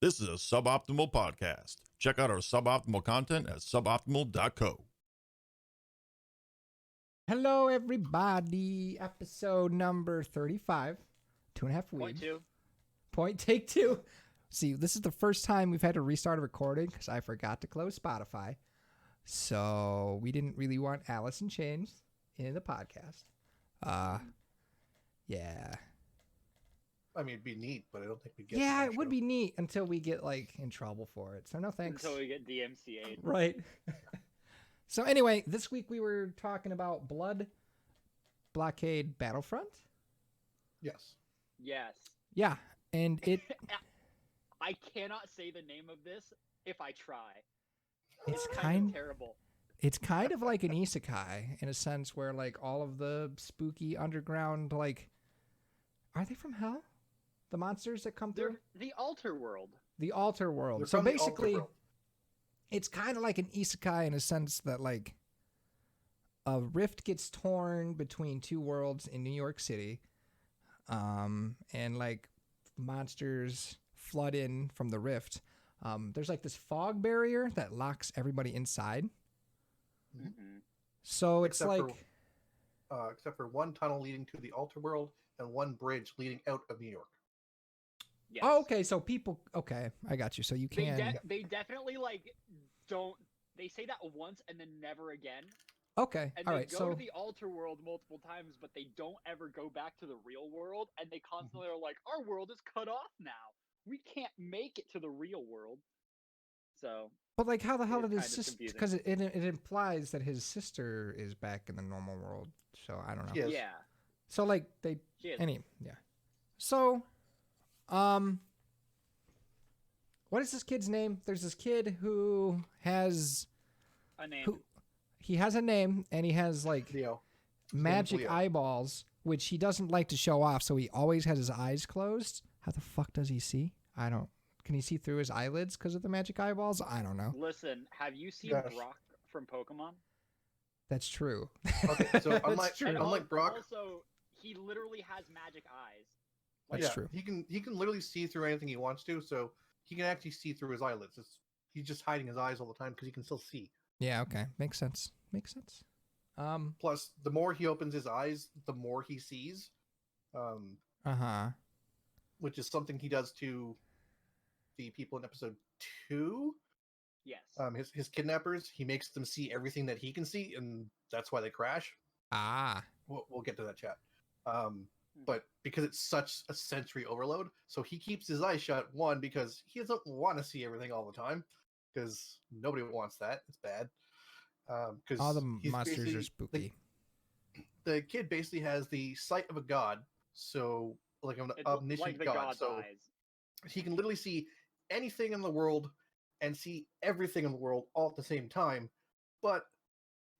This is a Suboptimal podcast. Check out our suboptimal content at suboptimal.co. Hello, everybody. Episode number 35. 2.5 Point weeks. two. Take two. See, this is the first time we've had to restart a recording because I forgot to close Spotify. So we didn't really want Alice in Chains in the podcast. Yeah. I mean, it'd be neat, but I don't think we'd get. Yeah, it would be neat until we get in trouble for it. So no thanks. Until we get DMCA'd. Right. So anyway, this week we were talking about Blood Blockade Battlefront. Yes. Yes. Yeah, and it I cannot say the name of this if I try. it's kind kind of terrible. it's kind of like an isekai in a sense where all of the spooky underground are they from hell? The monsters that come through? They're the altar world. The altar world. They're So from the altar basically world. it's kind of like an isekai in a sense that a rift gets torn between two worlds in New York City. And monsters flood in from the rift. There's this fog barrier that locks everybody inside. Mm-hmm. So it's except for one tunnel leading to the altar world and one bridge leading out of New York. Yes. oh, okay. So people, okay, I got you. So you They, can, they definitely don't. They say that once and then never again. okay, And all they right. go So to the altar world multiple times, but they don't ever go back to the real world. And they constantly are like, "Our world is cut off now. We can't make it to the real world." So. but how the hell is did his kind of sister? confusing. Because it implies that his sister is back in the normal world. So I don't know. Yes. Yeah. So they She is. yeah. So, what is this kid's name? There's this kid who has A name. he has a name and he has Leo. magic Leo. eyeballs, which he doesn't like to show off. So he always has his eyes closed. How the fuck does he see? I don't. Can he see through his eyelids because of the magic eyeballs? I don't know. Listen, have you seen Gosh. Brock from Pokemon? That's true. Okay, so That's unlike true. unlike Brock, Also, he literally has magic eyes. That's true. he can literally see through anything he wants to. So he can actually see through his eyelids. He's just hiding his eyes all the time because he can still see. Yeah. Okay. Makes sense. Plus, the more he opens his eyes, the more he sees. Which is something he does to the people in episode 2. Yes. His kidnappers, he makes them see everything that he can see, and that's why they crash. We'll get to that chat. But because it's such a sensory overload, so he keeps his eyes shut. One, because he doesn't want to see everything all the time, because nobody wants that. It's bad. Because All the monsters are spooky. The kid basically has the sight of a god, so like an It's omniscient like the god. god's So eyes. he can literally see anything in the world and see everything in the world all at the same time, but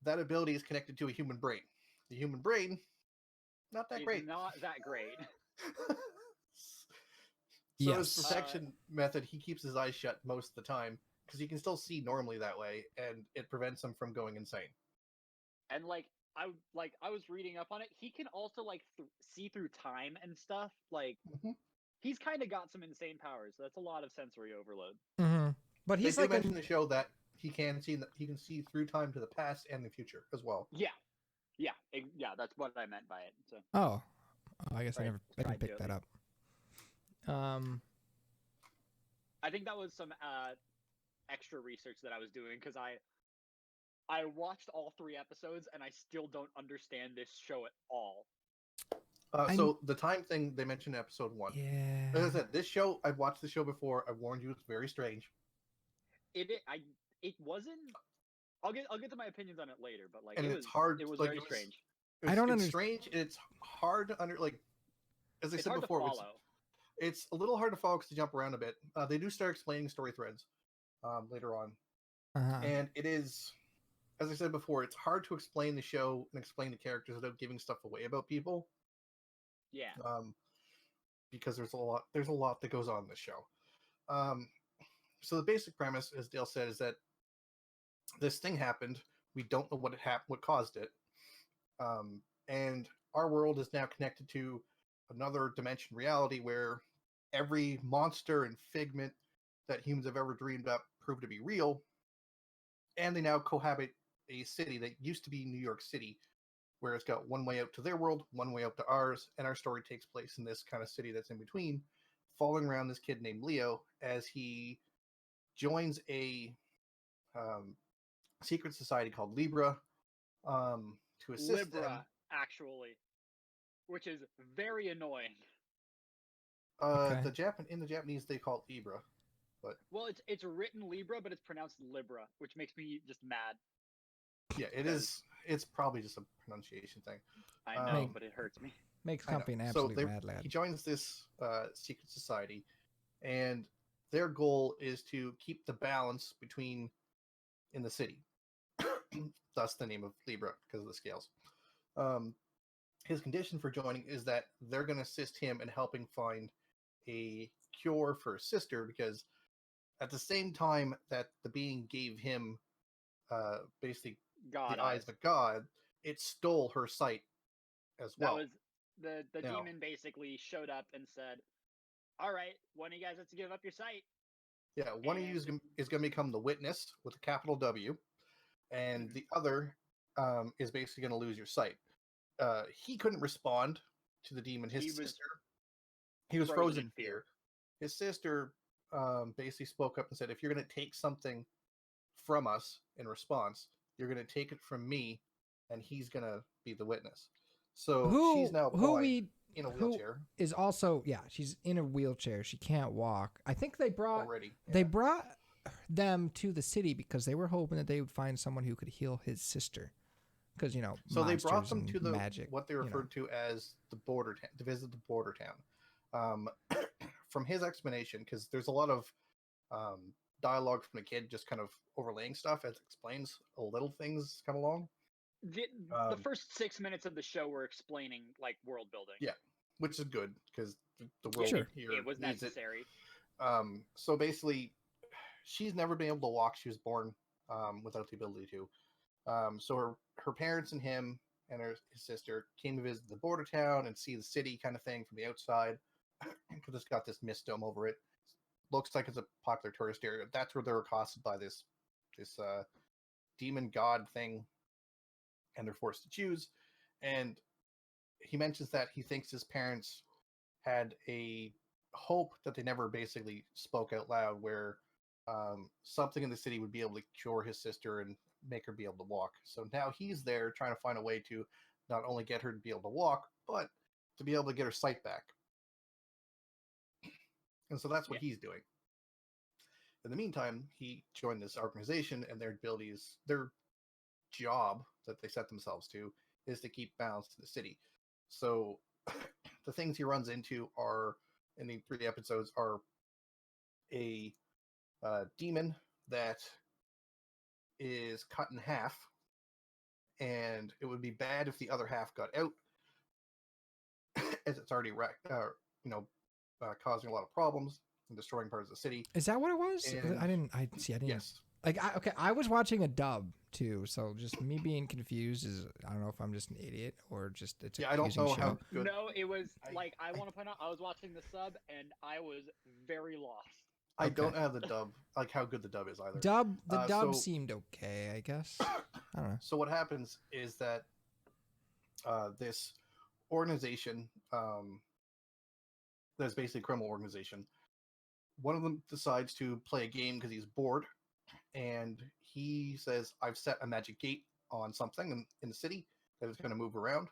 that ability is connected to a human brain. The human brain, not that It's great. not that great. So his Yes. protection method, he keeps his eyes shut most of the time because he can still see normally that way, and it prevents him from going insane. And I was reading up on it. He can also see through time and stuff. Mhm. He's kind of got some insane powers. So that's a lot of sensory overload. Mm-hmm. But They he's do mention in the show that he can see through time to the past and the future as well. Yeah. Yeah. That's what I meant by it. So. Oh, I guess I Right, didn't side pick that joke. up. I think that was some extra research that I was doing because I watched all 3 episodes and I still don't understand this show at all. So the time thing they mentioned in episode 1. Yeah. As I said, this show, I've watched the show before. I warned you, it's very strange. It wasn't. I'll get to my opinions on it later, but And it it's hard, It was like, very it was- strange. I don't It's underst- strange, and it's hard to as I It's said hard before, to follow. it's a little hard to follow because they jump around a bit. They do start explaining story threads later on. And it is, as I said before, it's hard to explain the show and explain the characters without giving stuff away about people. Yeah. Because there's a lot that goes on in this show. So the basic premise, as Dale said, is that this thing happened. We don't know what what caused it. And our world is now connected to another dimension reality where every monster and figment that humans have ever dreamed up prove to be real, and they now cohabit a city that used to be New York City, where it's got one way out to their world, one way out to ours, and our story takes place in this kind of city that's in between, following around this kid named Leo as he joins a secret society called Libra to assist Libra, them. actually, which is very annoying. Okay. In the Japanese they call it Libra, but well, it's written Libra, but it's pronounced Libra, which makes me just mad. Yeah, it is. It's probably just a pronunciation thing. I know, but it hurts me. Makes company an absolute mad lad. He joins this secret society, and their goal is to keep the balance between in the city. Thus the name of Libra, because of the scales. His condition for joining is that they're going to assist him in helping find a cure for his sister, because at the same time that the being gave him basically God the eyes of a god, it stole her sight as well. That was the demon basically showed up and said, "All right, one of you guys has to give up your sight." Yeah, one of you is going to become the witness with a capital W, and the other is basically going to lose your sight. He couldn't respond to the demon. His sister, he was frozen in fear. His sister basically spoke up and said, "If you're going to take something from us in response, you're going to take it from me, and he's going to be the witness." So she's now in a wheelchair. Is also she's in a wheelchair. She can't walk. I think they brought them to the city because they were hoping that they would find someone who could heal his sister. Because so they brought them to the magic, what they referred to as the border town, to visit the border town. From his explanation, because there's a lot of dialogue from the kid just kind of overlaying stuff as it explains little things come along. The first 6 minutes of the show were explaining like world building. Yeah, which is good because the world here it was necessary. So basically, she's never been able to walk. She was born without the ability to. So her parents and him and his sister came to visit the border town and see the city kind of thing from the outside because it's got this mist dome over it. Looks like it's a popular tourist area. That's where they're accosted by this demon god thing, and they're forced to choose. And he mentions that he thinks his parents had a hope that they never basically spoke out loud, where something in the city would be able to cure his sister and make her be able to walk. So now he's there trying to find a way to not only get her to be able to walk, but to be able to get her sight back. And so that's what he's doing. In the meantime, he joined this organization, and their job that they set themselves to is to keep balance to the city. So the things he runs into are, in the 3 episodes, are a demon that is cut in half, and it would be bad if the other half got out, as it's already causing a lot of problems and destroying parts of the city. Is that what it was? And I didn't. Yes. I was watching a dub too, so just me being confused is, I don't know if I'm just an idiot or just it's a confusing show. How good. No, it was I want to point out I was watching the sub and I was very lost. I don't have the dub, like how good the dub is either. The dub seemed okay, I guess. I don't know. So what happens is that this organization, that's basically a criminal organization, one of them decides to play a game because he's bored, and he says, "I've set a magic gate on something in the city that is going to move around,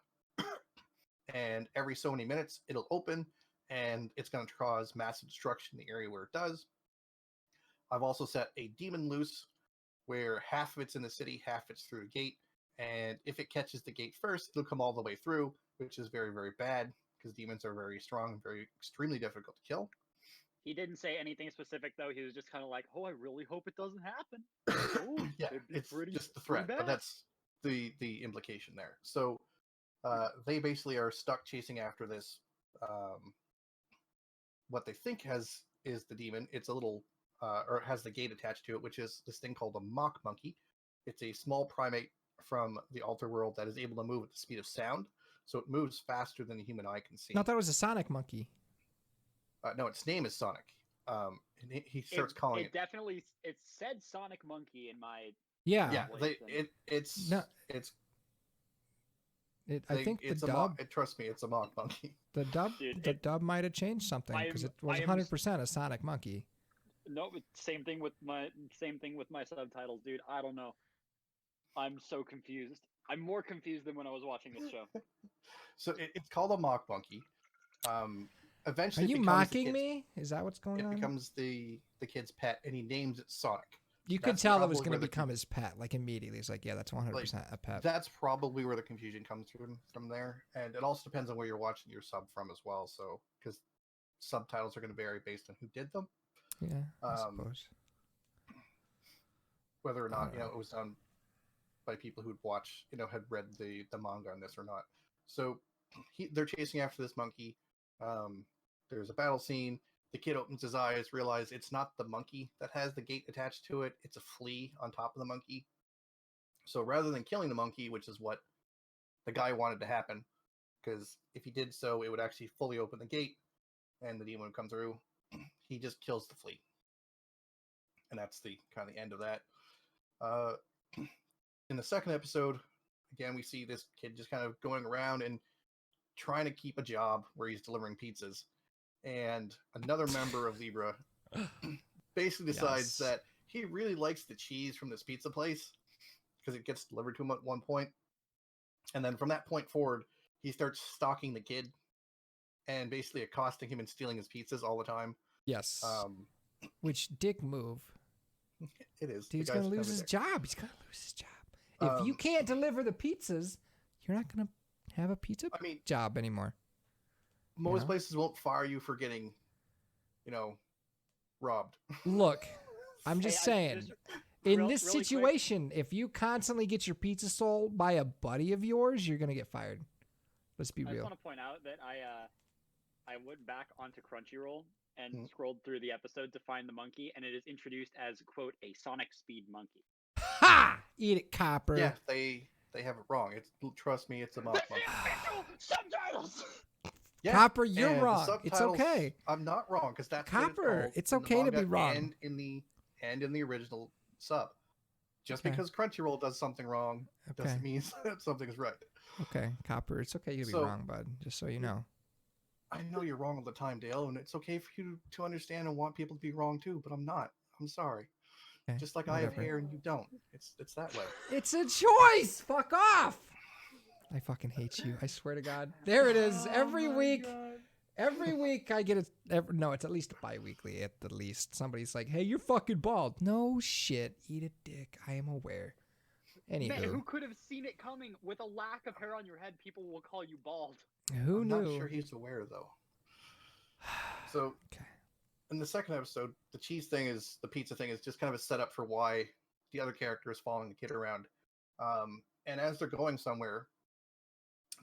and every so many minutes it'll open, and it's going to cause massive destruction in the area where it does. I've also set a demon loose where half of it's in the city, half it's through the gate, and if it catches the gate first, it'll come all the way through, which is very, very bad because demons are very strong and extremely difficult to kill." He didn't say anything specific, though. He was just kind of like, "Oh, I really hope it doesn't happen." Oh, yeah, it's just the threat, but that's the implication there. So they basically are stuck chasing after this, what they think is the demon. It's a little, or it has the gate attached to it, which is this thing called a mock monkey. It's a small primate from the altar world that is able to move at the speed of sound. So it moves faster than the human eye can see. I thought it was a sonic monkey. No, its name is Sonic. And he starts calling it. Definitely, it said Sonic Monkey in my. Yeah. I think the dub. Trust me, it's a mock monkey. The dub might have changed something because it was 100% a Sonic Monkey. No, same thing with my subtitles, dude. I don't know. I'm so confused. I'm more confused than when I was watching this show. So it's called a mock monkey. Eventually, are you mocking me? Is that what's going on? It becomes the kid's pet, and he names it Sonic. You could tell it was going to become his pet, like immediately. It's like, yeah, that's 100% a pet. That's probably where the confusion comes from there, and it also depends on where you're watching your sub from as well. So, because subtitles are going to vary based on who did them. Yeah, I suppose. Whether or not it was done by people who'd watched, had read the manga on this or not. So they're chasing after this monkey. There's a battle scene. The kid opens his eyes, realizes it's not the monkey that has the gate attached to it. It's a flea on top of the monkey. So rather than killing the monkey, which is what the guy wanted to happen, because if he did so, it would actually fully open the gate and the demon would come through. He just kills the flea. And that's the kind of the end of that. In the second episode, again, we see this kid just kind of going around and trying to keep a job where he's delivering pizzas. And another member of Libra basically decides that he really likes the cheese from this pizza place because it gets delivered to him at one point. And then from that point forward, he starts stalking the kid and basically accosting him and stealing his pizzas all the time. Yes. Which dick move. It is. Dude's going to lose his job. He's going to lose his job. If you can't deliver the pizzas, you're not going to have a pizza job anymore. Most places won't fire you for getting, robbed. Look, I'm just saying, in this situation, if you constantly get your pizza sold by a buddy of yours, you're going to get fired. Let's be real. I just want to point out that I went back onto Crunchyroll and scrolled through the episode to find the monkey, and it is introduced as, quote, a Sonic Speed monkey. Ha! Eat it, Copper. Yeah, they have it wrong. Trust me, it's a mock monkey. Subtitles! Yeah, Copper, you're wrong. It's okay. I'm not wrong because that's Copper. It's okay to be wrong. And in the original sub, just because Crunchyroll does something wrong doesn't mean that something is right. Okay, Copper. It's okay to be wrong, bud. Just so you know. I know you're wrong all the time, Dale, and it's okay for you to understand and want people to be wrong too. But I'm not. I'm sorry. Okay, just like whatever. I have hair and you don't. It's that way. It's a choice. Fuck off. I fucking hate you. I swear to God. There it is. Every week I get it. No, it's at least bi-weekly at the least. Somebody's like, hey, you're fucking bald. No shit. Eat a dick. I am aware. Anywho. Man, who could have seen it coming? With a lack of hair on your head, people will call you bald. Who knew? I'm not sure he's aware, though. So, in the second episode, the pizza thing is just kind of a setup for why the other character is following the kid around. And as they're going somewhere,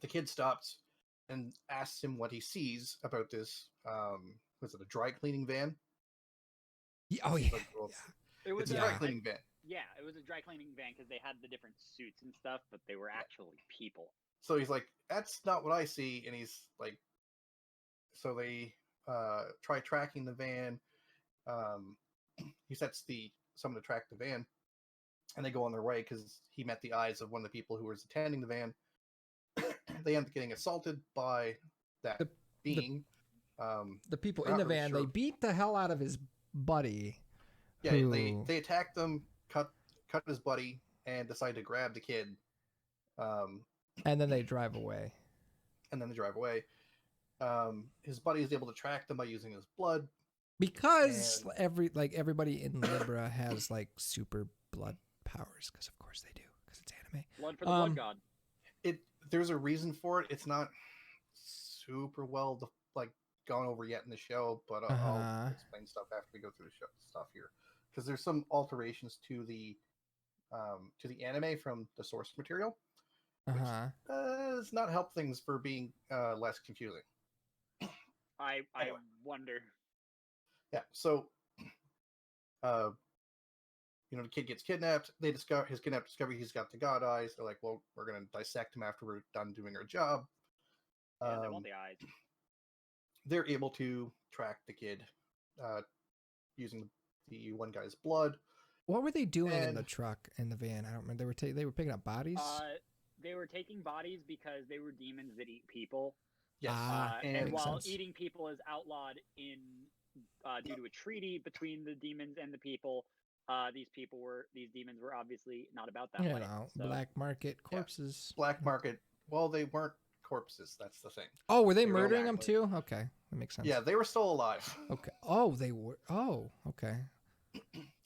the kid stops and asks him what he sees about this. Was it a dry cleaning van? Oh, yeah. It's a dry cleaning van. Yeah, it was a dry cleaning van because they had the different suits and stuff, but they were actually people. So he's like, that's not what I see. And he's like, so they try tracking the van. He sets someone to track the van, and they go on their way because he met the eyes of one of the people who was attending the van. They end up getting assaulted by that being. The people in the van, they beat the hell out of his buddy. Yeah, they attacked them, cut his buddy, and decide to grab the kid. And then they drive away. His buddy is able to track them by using his blood. Because everybody in Libra has like super blood powers, because of course they do, because it's anime. Blood for the blood god. There's a reason for it. It's not super well gone over yet in the show, but I'll explain stuff after we go through the show stuff here, because there's some alterations to the anime from the source material, which does not help things for being less confusing. I wonder. Yeah, so the kid gets kidnapped. They discover he's got the god eyes. They're like, well, we're gonna dissect him after we're done doing our job. Yeah, they want the eyes. They're able to track the kid using the one guy's blood. What were they doing in the truck, in the van? I don't remember. They were picking up bodies? They were taking bodies because they were demons that eat people. Yes. And while eating people is outlawed due to a treaty between the demons and the people, these demons were obviously not about that way. So. Black market corpses. Yeah. Black market. Well, they weren't corpses. That's the thing. Oh, were they murdering them too? Okay, that makes sense. Yeah, they were still alive. Okay. Oh, they were. Oh, okay.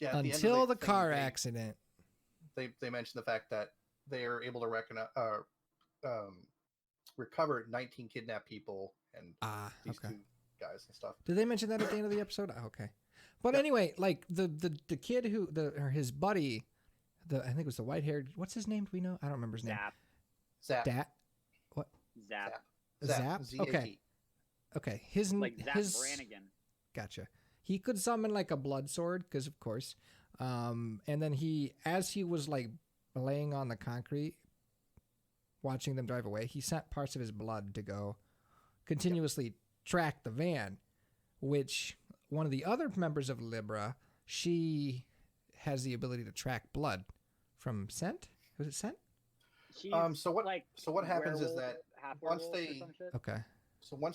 Yeah. Until the car accident. They mentioned the fact that they are able to recover 19 kidnapped people and these two guys and stuff. Did they mention that at the end of the episode? Okay. But anyway, like the kid or his buddy, I think it was the white-haired. What's his name? Do we know? I don't remember his name. Zap. What? Zap. Okay. Okay. His Brannigan. Gotcha. He could summon like a blood sword because, of course. And then as he was like laying on the concrete, watching them drive away, he sent parts of his blood to go continuously track the van, which one of the other members of Libra, she has the ability to track blood from scent. Was it scent? So what happens is that once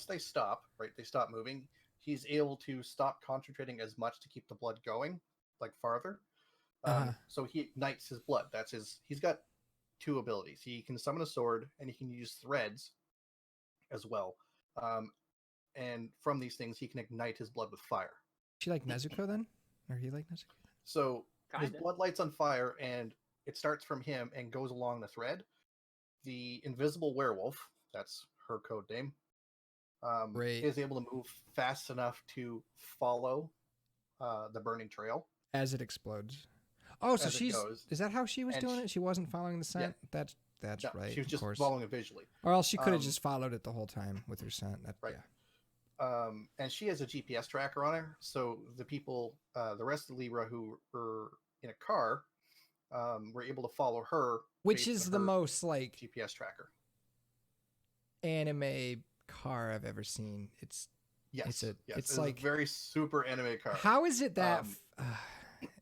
they stop, right? They stop moving. He's able to stop concentrating as much to keep the blood going, like farther. So he ignites his blood. He's got two abilities. He can summon a sword, and he can use threads as well. And from these things, he can ignite his blood with fire. She like Nezuko then? Or he like Nezuko? So his blood lights on fire, and it starts from him and goes along the thread. The invisible werewolf, that's her code name, is able to move fast enough to follow the burning trail. As it explodes. Oh, so is that how she was doing it? She wasn't following the scent? Yeah. That's no, right. She was just following it visually. Or else she could have just followed it the whole time with her scent. Right. Yeah. And she has a GPS tracker on her, so the people, the rest of the Libra who were in a car, were able to follow her. Which is the most like GPS tracker anime car I've ever seen. It's like a very super anime car. How is it that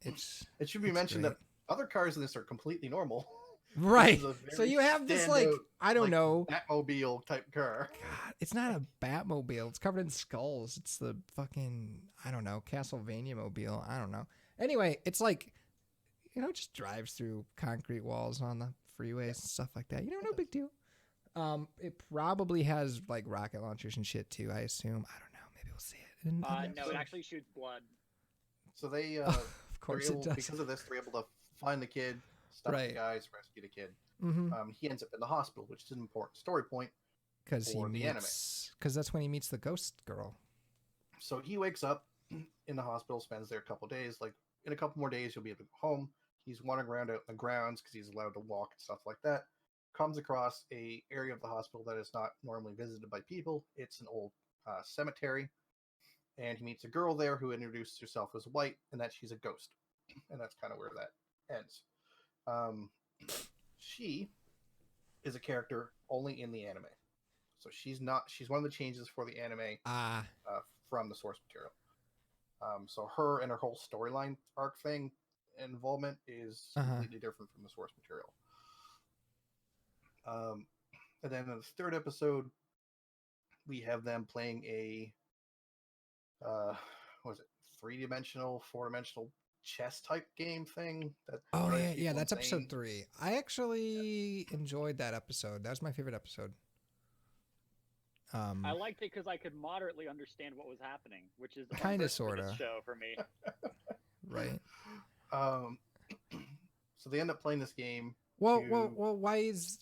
it should be mentioned that other cars in this are completely normal. Right. So you have this like I don't know Batmobile type car. God, it's not a Batmobile. It's covered in skulls. It's the fucking I don't know Castlevania mobile. I don't know. Anyway, it's like just drives through concrete walls on the freeways and stuff like that. No big deal. It probably has like rocket launchers and shit too. I assume. I don't know. Maybe we'll see it. No, it actually shoots blood. So they, of course, it does. Because of this, they're able to find the kid, stop the guys, rescue the kid. Mm-hmm. He ends up in the hospital, which is an important story point because that's when he meets the ghost girl. So he wakes up in the hospital, spends there a couple days. Like in a couple more days, he'll be able to go home. He's wandering around out in the grounds because he's allowed to walk and stuff like that. Comes across a area of the hospital that is not normally visited by people. It's an old cemetery. And he meets a girl there who introduces herself as white and that she's a ghost. And that's kind of where that ends. She is a character only in the anime. So she's one of the changes for the anime from the source material. So her and her whole storyline arc thing involvement is completely different from the source material. And then in the third episode, we have them playing a what was it, 3-dimensional, 4-dimensional chess type game thing. That's episode 3. I actually enjoyed that episode. That was my favorite episode. I liked it because I could moderately understand what was happening, which is the kind of sort of show for me. Right. So they end up playing this game. Well, why is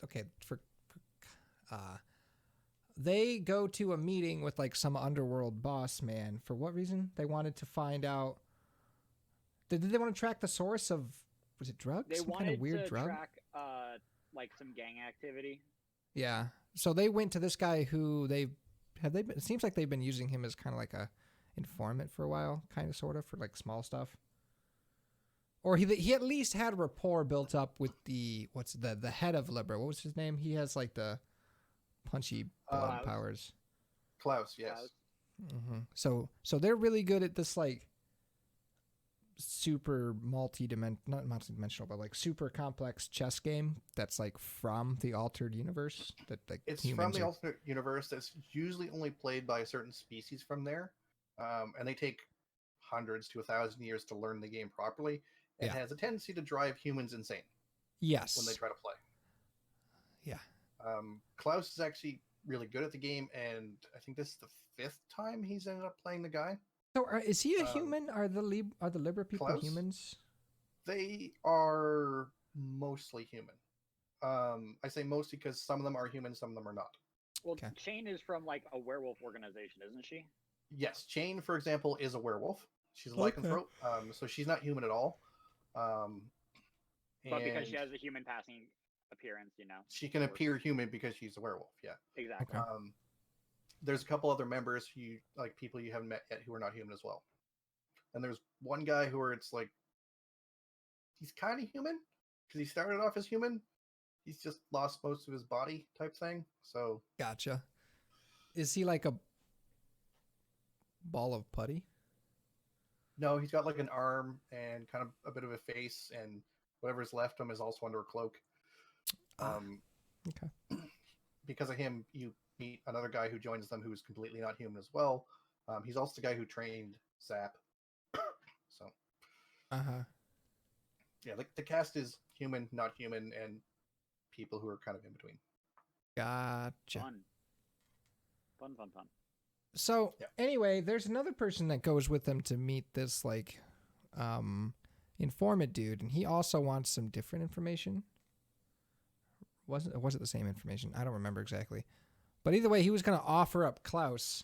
they go to a meeting with like some underworld boss man. For what reason? They wanted to find out. Did they want to track the source of? Was it drugs? They wanted kind of weird to drug? track like some gang activity. Yeah. So they went to this guy who it seems like they've been using him as kind of like a informant for a while, kind of sort of for like small stuff. Or he at least had rapport built up with the head of Libra. What was his name? He has like the punchy blood powers. Klaus, yes. Mm-hmm. So they're really good at this like super not multi-dimensional, but like super complex chess game that's like from the altered universe that like it's from the alternate universe that's usually only played by a certain species from there, and they take hundreds to 1,000 years to learn the game properly. It has a tendency to drive humans insane. Yes, when they try to play. Yeah. Klaus is actually really good at the game, and I think this is the 5th time he's ended up playing the guy. So is he a human? Are the Libra people Klaus? humans? They are mostly human. I say mostly because some of them are human, some of them are not. Well, Chain is from like a werewolf organization, isn't she? Yes, Chain, for example, is a werewolf. She's a lycanthrope, so she's not human at all. But because she has a human passing appearance, she can appear human because she's a werewolf. Yeah, exactly. There's a couple other members people you haven't met yet who are not human as well. And there's one guy who it's like he's kind of human because he started off as human. He's just lost most of his body type thing. So gotcha. Is he like a ball of putty? No, he's got like an arm and kind of a bit of a face, and whatever's left of him is also under a cloak. Okay. Because of him, you meet another guy who joins them who's completely not human as well. He's also the guy who trained Zap. So. Yeah, the cast is human, not human, and people who are kind of in between. Gotcha. Fun. So anyway, there's another person that goes with them to meet this like informant dude, and he also wants some different information. Was it the same information? I don't remember exactly. But either way, he was going to offer up Klaus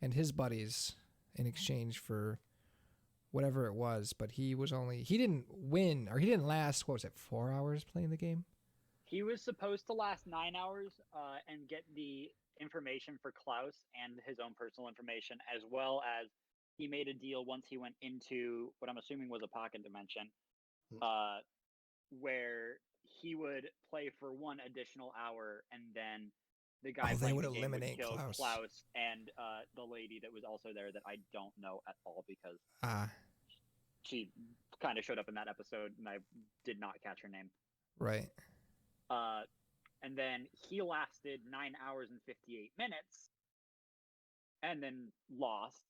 and his buddies in exchange for whatever it was, but he didn't win, or he didn't last, what was it, 4 hours playing the game? He was supposed to last 9 hours and get the information for Klaus and his own personal information, as well as he made a deal once he went into what I'm assuming was a pocket dimension, where he would play for 1 additional hour, and then the guy playing the game would kill Klaus and the lady that was also there that I don't know at all because she kind of showed up in that episode and I did not catch her name. Right. And then he lasted 9 hours and 58 minutes and then lost.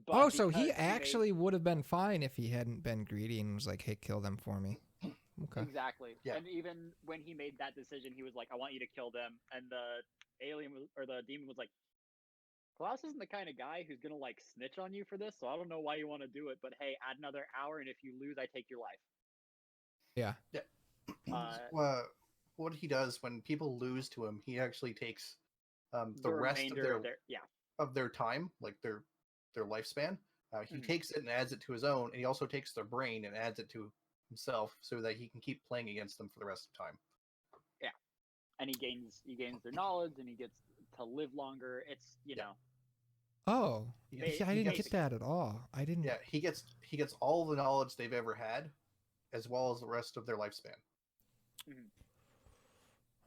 But so he actually would have been fine if he hadn't been greedy and was like, hey, kill them for me. Okay. Exactly. Yeah. And even when he made that decision, he was like, I want you to kill them. And the the demon was like, Klaus isn't the kind of guy who's going to like snitch on you for this. So I don't know why you want to do it. But hey, add another hour. And if you lose, I take your life. Yeah. What he does when people lose to him, he actually takes the rest of their time, like their lifespan. He takes it and adds it to his own, and he also takes their brain and adds it to himself so that he can keep playing against them for the rest of time. Yeah, and he gains their knowledge, and he gets to live longer. It's know. Oh, I didn't get that at all. I didn't. Yeah, he gets all the knowledge they've ever had, as well as the rest of their lifespan.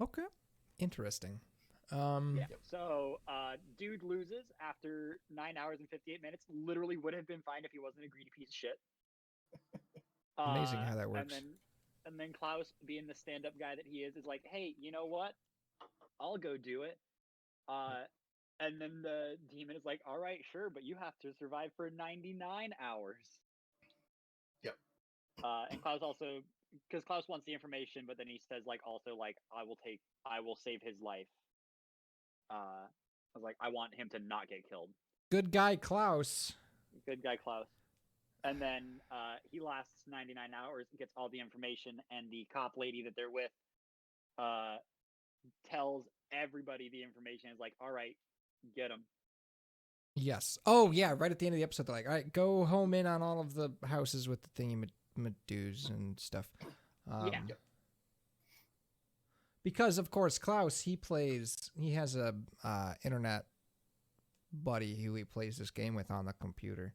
Okay, interesting. So, dude loses after 9 hours and 58 minutes. Literally would have been fine if he wasn't a greedy piece of shit. Amazing how that works. And then Klaus, being the stand-up guy that he is like, hey, you know what? I'll go do it. And then the demon is like, all right, sure, but you have to survive for 99 hours. Yep. And Klaus also, because Klaus wants the information, but then he says like, also like, I will save his life. I was like, I want him to not get killed. Good guy Klaus. And then he lasts 99 hours, gets all the information, and the cop lady that they're with tells everybody the information. Is like, all right, get him. Yes. Oh, yeah, right at the end of the episode, they're like, all right, go home in on all of the houses with the thingy-madoos and stuff. Because, of course, Klaus, he has a internet buddy who he plays this game with on the computer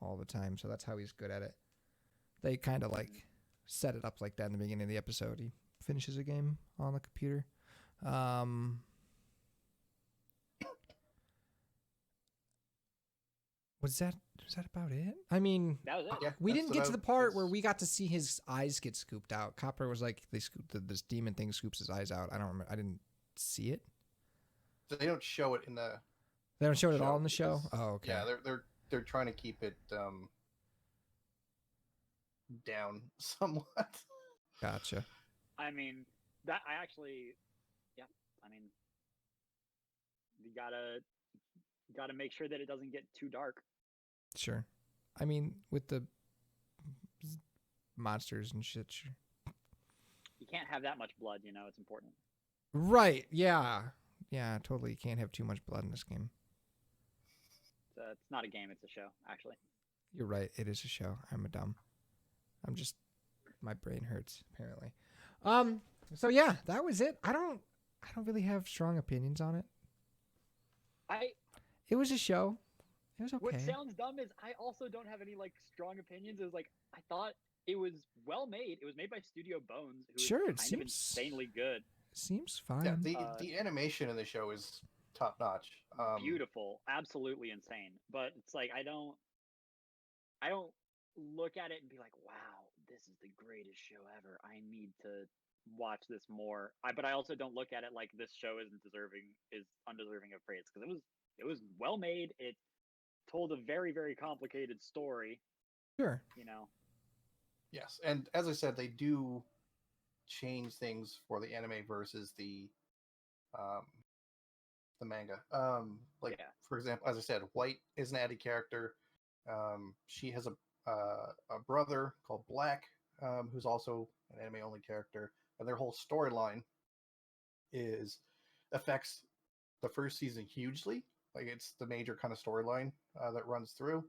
all the time, so that's how he's good at it. They kind of like set it up like that in the beginning of the episode. He finishes a game on the computer. Was that about it? I mean, that was it. Yeah, we didn't get to the part where we got to see his eyes get scooped out. Copper was like, this demon thing scoops his eyes out. I don't remember. I didn't see it. They don't show it in the. They don't show it at all in the show. Oh, okay. Yeah, they're trying to keep it down somewhat. Gotcha. I mean, that I actually, yeah. I mean, you gotta make sure that it doesn't get too dark. Sure. I mean, with the monsters and shit. Sure. You can't have that much blood. It's important. Right. Yeah. Yeah. Totally. You can't have too much blood in this game. It's not a game. It's a show. Actually. You're right. It is a show. I'm just. My brain hurts apparently. So yeah, that was it. I don't really have strong opinions on it. It was a show. It was okay. What sounds dumb is I also don't have any strong opinions. It was I thought it was well made. It was made by Studio Bones, who sure, is kind of insanely good. Seems fine. Yeah, the animation in the show is top notch. Beautiful, absolutely insane. But it's I don't look at it and be like, wow, this is the greatest show ever. I need to watch this more. But I also don't look at it like this show is undeserving of praise, because it was well made. It told a very, very complicated story. Sure. Yes, and as I said, they do change things for the anime versus the manga. For example, as I said, White is an added character. She has a brother called Black, who's also an anime only character, and their whole storyline affects the first season hugely. It's the major kind of storyline that runs through.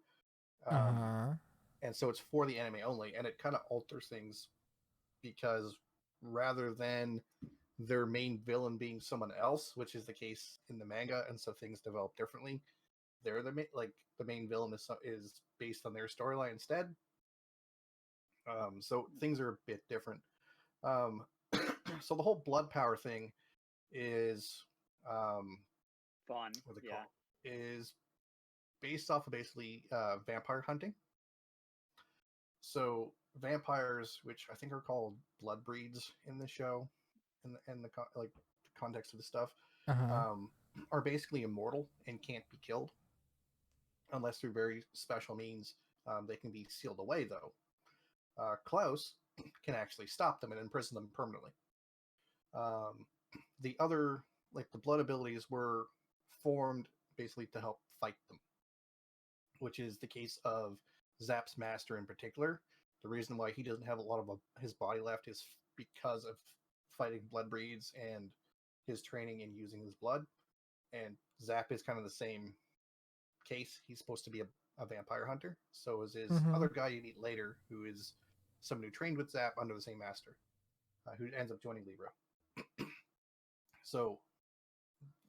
And so it's for the anime only, and it kind of alters things, because rather than their main villain being someone else, which is the case in the manga, and so things develop differently, they're the main villain is based on their storyline instead. So things are a bit different. So the whole blood power thing is fun. What they call it, is based off of basically vampire hunting. So vampires, which I think are called blood breeds in the show, in the context of the stuff, are basically immortal and can't be killed unless through very special means. They can be sealed away, though. Klaus can actually stop them and imprison them permanently. The other, the blood abilities were formed basically to help fight them, which is the case of Zap's master in particular. The reason why he doesn't have a lot of his body left is because of fighting blood breeds and his training in using his blood. And Zap is kind of the same case. He's supposed to be a vampire hunter. So is his other guy you meet later, who is someone who trained with Zap under the same master, who ends up joining Libra. So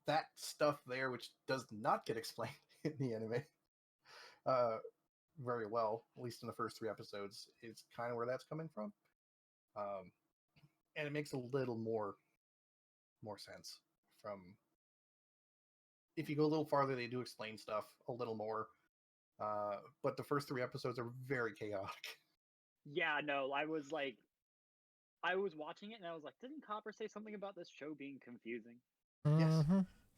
that stuff there, which does not get explained in the anime very well, at least in the first 3 episodes, is kind of where that's coming from. And it makes a little more sense from... If you go a little farther, they do explain stuff a little more. But the first 3 episodes are very chaotic. Yeah, no, I was watching it and I was like, didn't Copper say something about this show being confusing? Yes,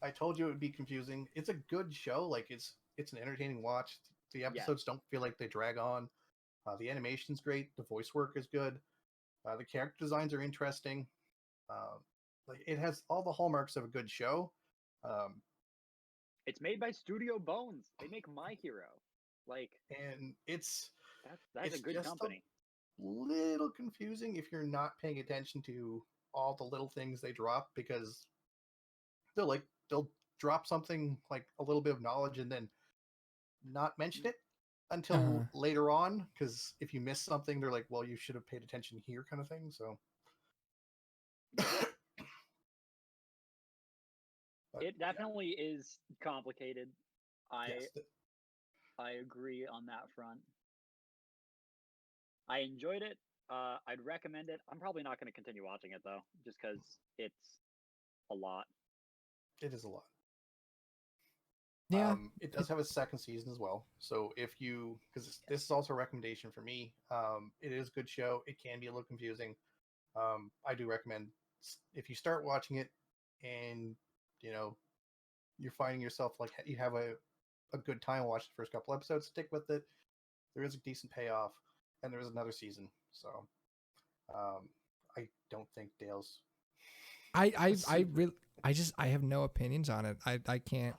I told you it would be confusing. It's a good show. It's an entertaining watch. The episodes don't feel like they drag on. The animation's great. The voice work is good. The character designs are interesting. It has all the hallmarks of a good show. It's made by Studio Bones. They make My Hero. And it's a good company. A little confusing if you're not paying attention to all the little things they drop, because they'll drop something like a little bit of knowledge and then not mention it until later on, because if you miss something, they're like, well, you should have paid attention here, kind of thing. So it definitely is complicated. I agree on that front. I enjoyed it. I'd recommend it. I'm probably not going to continue watching it, though, just because it's a lot. It is a lot. Yeah. It does have a second season as well. So if you, because this is also a recommendation for me, it is a good show. It can be a little confusing. I do recommend if you start watching it and you're finding yourself like you have a good time watching the first couple episodes, stick with it. There is a decent payoff, and there is another season. So I don't think Dale's. I have no opinions on it. I can't.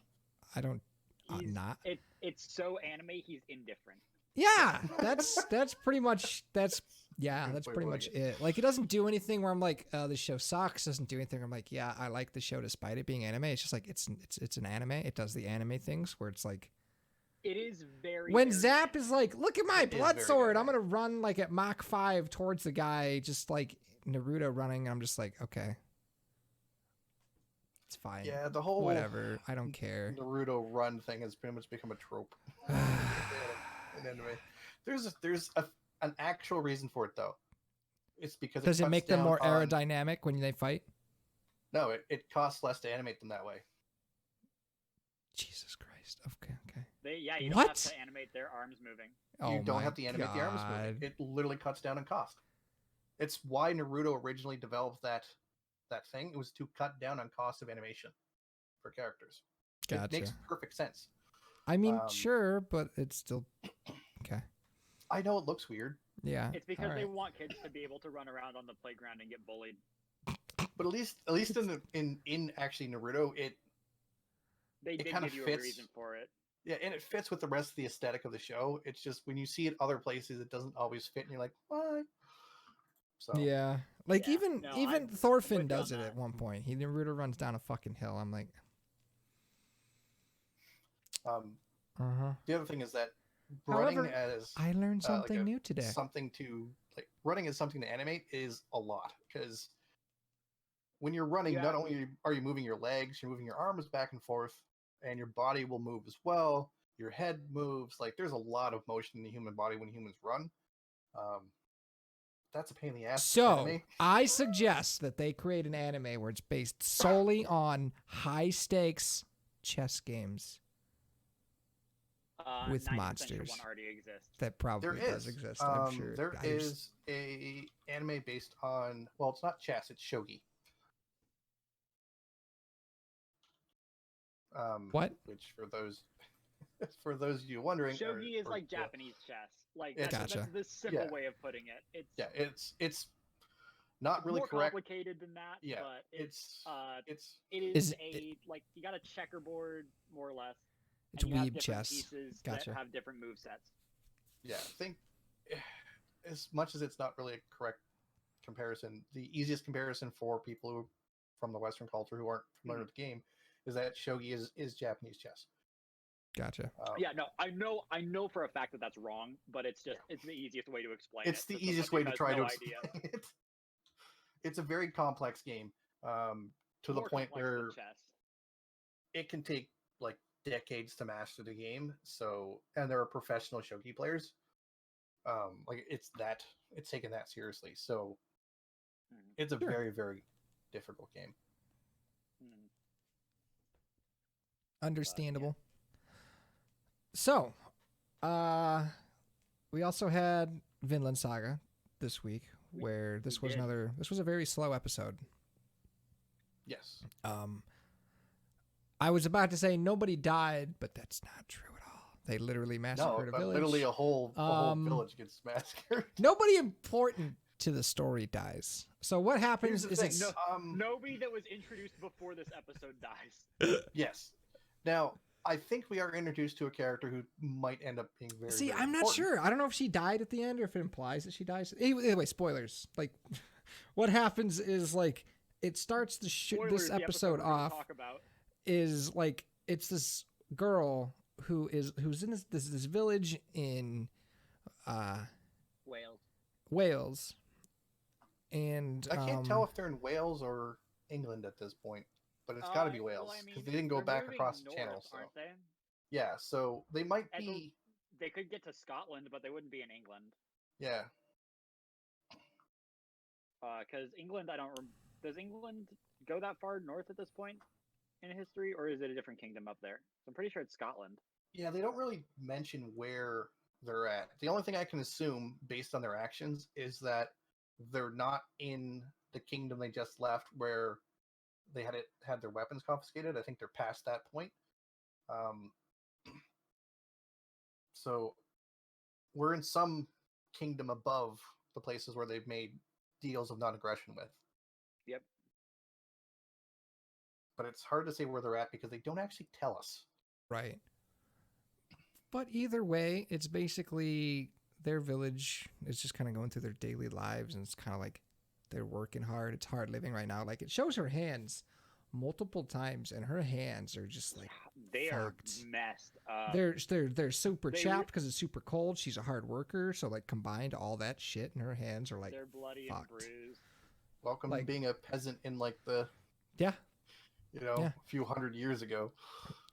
I don't. Not. It's so anime. He's indifferent. Yeah, that's pretty much pretty much it. Like, it doesn't do anything where I'm like, this show sucks. Doesn't do anything where I'm like, yeah, I like the show despite it being anime. It's just like it's an anime. It does the anime things where it's like. It is very. When Zap is like, look at my blood sword, I'm gonna run like at Mach 5 towards the guy, just like Naruto running. I'm just like, okay. It's fine. Yeah, the whole whatever. I don't care. Naruto run thing has pretty much become a trope. in anime. There's an actual reason for it though. It's because does it make them more aerodynamic when they fight? No, it costs less to animate them that way. Jesus Christ. Okay. You don't have to animate their arms moving. You don't have to animate the arms moving. It literally cuts down on cost. It's why Naruto originally developed that thing. It was to cut down on cost of animation for characters. Gotcha. It makes perfect sense. I mean, sure, but it's still okay. I know it looks weird. Yeah. It's because they want kids to be able to run around on the playground and get bullied. But at least in actually Naruto, they did kind of give you fits. A reason for it. Yeah, and it fits with the rest of the aesthetic of the show. It's just when you see it other places, it doesn't always fit, and you're like, why? So yeah, like even Thorfinn does it at one point. Naruto runs down a fucking hill. I'm like, The other thing is that I learned something new today. Running as something to animate is a lot, because when you're running, not only are you moving your legs, you're moving your arms back and forth, and your body will move as well. Your head moves. Like, there's a lot of motion in the human body when humans run. That's a pain in the ass. So I suggest that they create an anime where it's based solely on high stakes chess games with monsters. One already exists. That probably does exist. I'm sure there is a anime based on, well, it's not chess, it's shogi. What? Which for those of you wondering, shogi is like Japanese chess. Like that's the simple way of putting it. It's not really more correct. Complicated than that. Yeah, but it is like you got a checkerboard more or less. It's weeb chess. Pieces Gotcha. That have different move sets. Yeah, I think as much as it's not really a correct comparison, the easiest comparison for people who from the Western culture who aren't familiar with the game is that shogi is Japanese chess. Gotcha. I know for a fact that that's wrong, but it's the easiest way to explain it's the easiest way to try to explain it. It's a very complex game, to the point where it can take like decades to master the game. So, and there are professional shogi players. It's taken that seriously. So it's a very, very difficult game. Understandable. So, we also had Vinland Saga this week, where this was a very slow episode. Yes. I was about to say nobody died, but that's not true at all. They literally massacred a village. Literally a whole village gets massacred. Nobody important to the story dies. So what happens is nobody that was introduced before this episode dies. Yes. Now, I think we are introduced to a character who might end up being very. See, very I'm not sure. I don't know if she died at the end or if it implies that she dies. Anyway, spoilers. Like, what happens is like it starts this episode off. Is like it's this girl who's in this village in Wales, and I can't tell if they're in Wales or England at this point. But it's got to be Wales, because they didn't go back across the channel. So. Aren't they? Yeah, so they might be. They could get to Scotland, but they wouldn't be in England. Yeah. Because England, does England go that far north at this point in history, or is it a different kingdom up there? So I'm pretty sure it's Scotland. Yeah, they don't really mention where they're at. The only thing I can assume based on their actions is that they're not in the kingdom they just left where they had their weapons confiscated. I think they're past that point. So we're in some kingdom above the places where they've made deals of non-aggression with. Yep. But it's hard to say where they're at because they don't actually tell us. Right. But either way, it's basically their village is just kind of going through their daily lives, and it's kind of like they're working hard. It's hard living right now. Like, it shows her hands multiple times, and her hands are just like they fucked. Are messed up. They're super chapped because it's super cold. She's a hard worker, so like combined all that shit, and her hands are like they're bloody fucked. and bruised. Welcome to being a peasant in like the a few hundred years ago.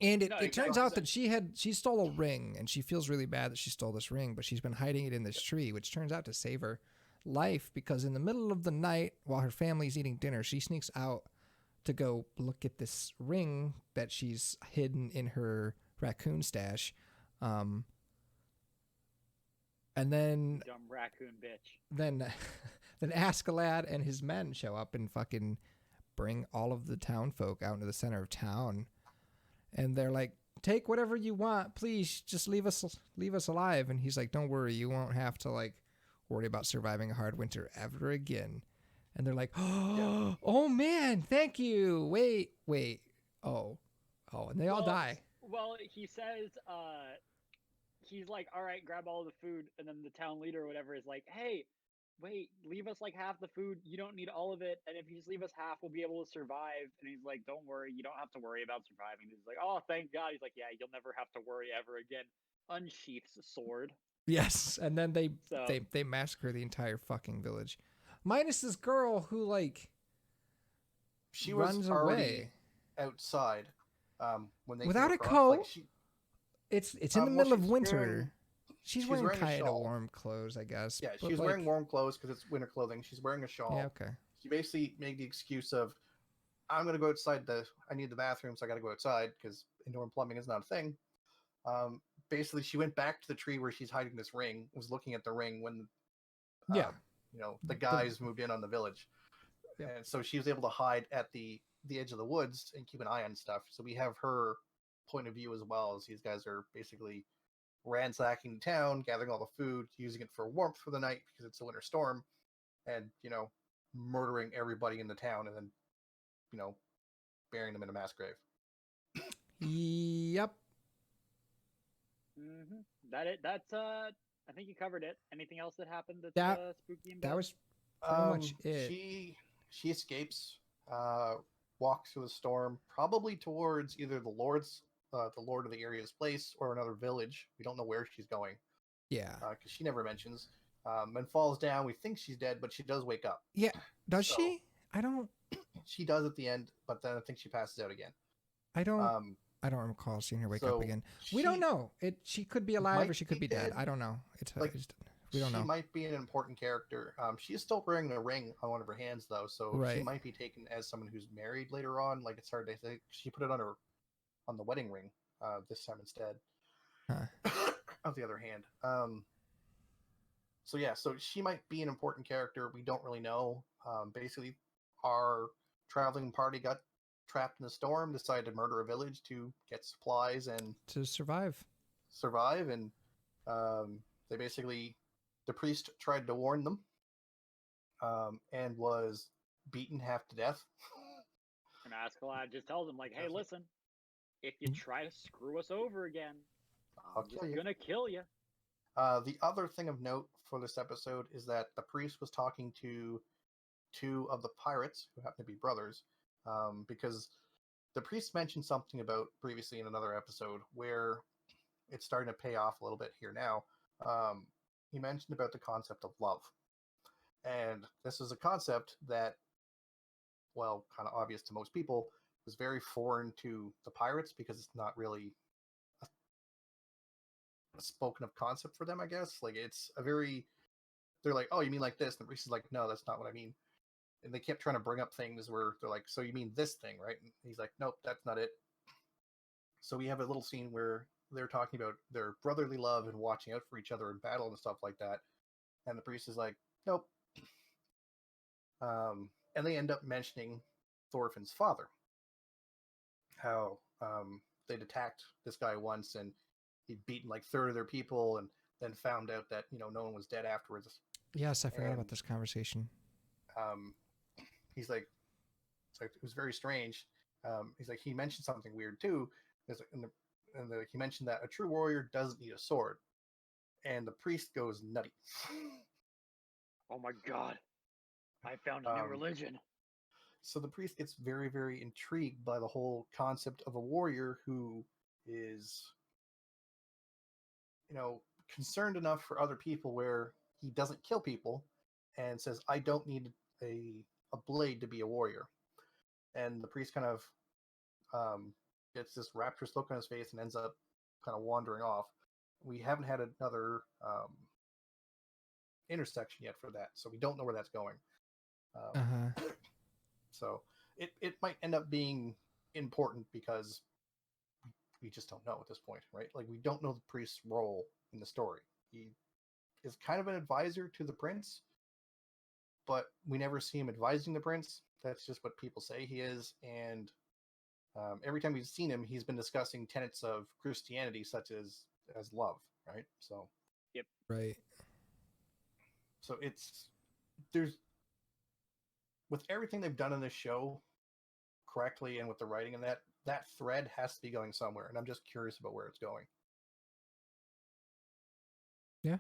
And it turns out that she stole a ring, and she feels really bad that she stole this ring, but she's been hiding it in this tree, which turns out to save her life, because in the middle of the night while her family's eating dinner, she sneaks out to go look at this ring that she's hidden in her raccoon stash. And then dumb raccoon bitch. Then Askeladd and his men show up and fucking bring all of the town folk out into the center of town, and they're like, take whatever you want, please just leave us alive. And he's like, don't worry, you won't have to like worry about surviving a hard winter ever again. And they're like, oh man, thank you. Wait. Oh, and they all die. Well, he says, he's like, all right, grab all the food. And then the town leader or whatever is like, hey, wait, leave us like half the food. You don't need all of it. And if you just leave us half, we'll be able to survive. And he's like, don't worry, you don't have to worry about surviving. He's like, oh, thank God. He's like, yeah, you'll never have to worry ever again. Unsheaths sword. Yes, and then they massacre the entire fucking village. Minus this girl who like she runs was away outside when they without a coat. Like it's in the middle of winter. She's wearing kind of warm clothes, I guess. Yeah, she's wearing warm clothes because it's winter clothing. She's wearing a shawl. Yeah, okay. She basically made the excuse of, I'm going to go outside. I need the bathroom, so I got to go outside because indoor plumbing is not a thing. Basically, she went back to the tree where she's hiding this ring, was looking at the ring when the guys moved in on the village. Yeah. And so she was able to hide at the edge of the woods and keep an eye on stuff. So we have her point of view as well, as these guys are basically ransacking town, gathering all the food, using it for warmth for the night because it's a winter storm, and murdering everybody in the town, and then burying them in a mass grave. Yep. Mm-hmm. That's I think you covered it. Anything else that happened that's spooky and bad? That was pretty much it. She escapes, walks through the storm, probably towards either the Lord of the area's place or another village. We don't know where she's going. Yeah. Because she never mentions. And falls down. We think she's dead, but she does wake up. Yeah. Does she? I don't. She does at the end, but then I think she passes out again. I don't recall seeing her wake up again. We don't know. She could be alive or she could be dead. I don't know. We don't know. She might be an important character. She is still wearing a ring on one of her hands, though, so she might be taken as someone who's married later on. Like, it's hard to think. She put it on the wedding ring this time instead of the other hand. So she might be an important character. We don't really know. Basically, our traveling party got trapped in the storm, decided to murder a village to get supplies and to survive. And they basically, the priest tried to warn them and was beaten half to death. And Askeladd just tells him, like, hey, listen, if you try to screw us over again, I'm just gonna kill you. The other thing of note for this episode is that the priest was talking to two of the pirates who happen to be brothers, because the priest mentioned something about previously in another episode where it's starting to pay off a little bit here now. He mentioned about the concept of love. And this is a concept that, well, kind of obvious to most people, was very foreign to the pirates because it's not really a spoken of concept for them, I guess. Like, it's a very, they're like, oh, you mean like this? And the priest is like, no, that's not what I mean. and they kept trying to bring up things where they're like, so you mean this thing, right? And he's like, nope, that's not it. So we have a little scene where they're talking about their brotherly love and watching out for each other in battle and stuff like that. And the priest is like, nope. And they end up mentioning Thorfinn's father. How they'd attacked this guy once and he'd beaten like 1/3 of their people and then found out that, no one was dead afterwards. Yes, I forgot about this conversation. He's like, it was very strange. He's like, he mentioned something weird too. He mentioned that a true warrior doesn't need a sword. And the priest goes nutty. Oh my god. I found a new religion. So the priest gets very, very intrigued by the whole concept of a warrior who is, concerned enough for other people where he doesn't kill people and says, I don't need a blade to be a warrior. And the priest kind of gets this rapturous look on his face and ends up kind of wandering off. We haven't had another intersection yet for that, so we don't know where that's going. So it might end up being important because we just don't know at this point, right? Like, we don't know the priest's role in the story. He is kind of an advisor to the prince, but we never see him advising the prince. That's just what people say he is. And every time we've seen him, he's been discussing tenets of Christianity, such as love, right? So, yep, right. So there's with everything they've done in this show correctly and with the writing and that thread has to be going somewhere, and I'm just curious about where it's going. Yeah,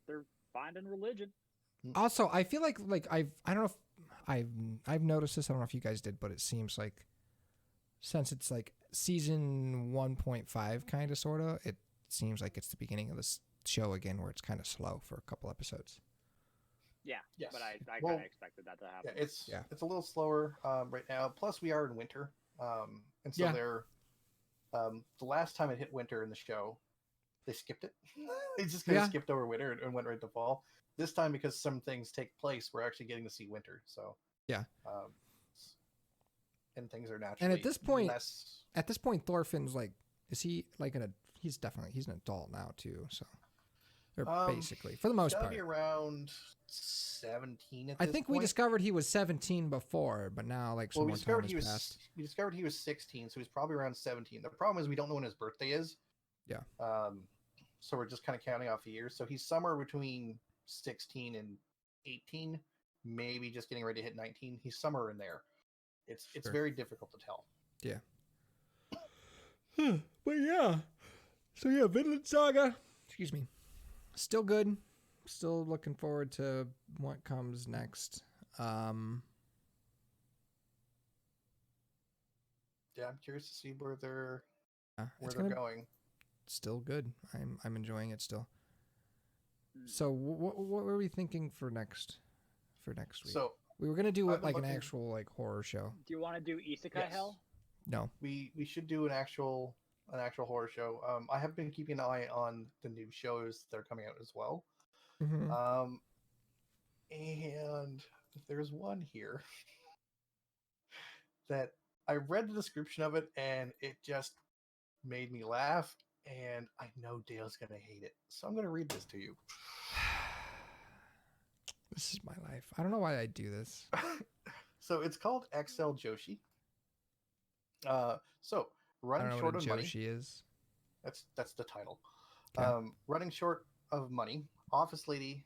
they're finding religion. Also, I feel like I don't know if I've noticed this. I don't know if you guys did, but it seems like since it's like season 1.5 kind of sort of, it seems like it's the beginning of this show again, where it's kind of slow for a couple episodes. Yeah, yes. But I kind of expected that to happen. Yeah, it's a little slower right now. Plus, we are in winter, and so they're the last time it hit winter in the show, they skipped it. They just kind of skipped over winter and went right to fall. This time, because some things take place, we're actually getting to see winter. So and things are naturally. And at this point, Thorfinn's like, is he like he's an adult now too. So. Or basically, for the most part. Be around 17 at I this think point. we discovered he was 17 before, but now some more time has passed. We discovered he was 16, so he's probably around 17. The problem is we don't know when his birthday is. Yeah. So we're just kind of counting off the years. So he's somewhere between 16 and 18, maybe just getting ready to hit 19. He's somewhere in there. It's very difficult to tell. Yeah. But yeah. So yeah, Vinland Saga. Excuse me. Still good. Still looking forward to what comes next. Yeah, I'm curious to see where they're going. Still good. I'm enjoying it still. So what were we thinking for next week? So we were gonna do an actual horror show. Do you want to do Isekai Hell? No. We should do an actual horror show. I have been keeping an eye on the new shows that are coming out as well. Mm-hmm. And there's one here that I read the description of it and it just made me laugh, and I know Dale's gonna hate it, so I'm gonna read this to you. This is my life. I don't know why I do this. So it's called XL Joshi. So running short of money. Joshi is. That's the title. Okay. Running short of money, office lady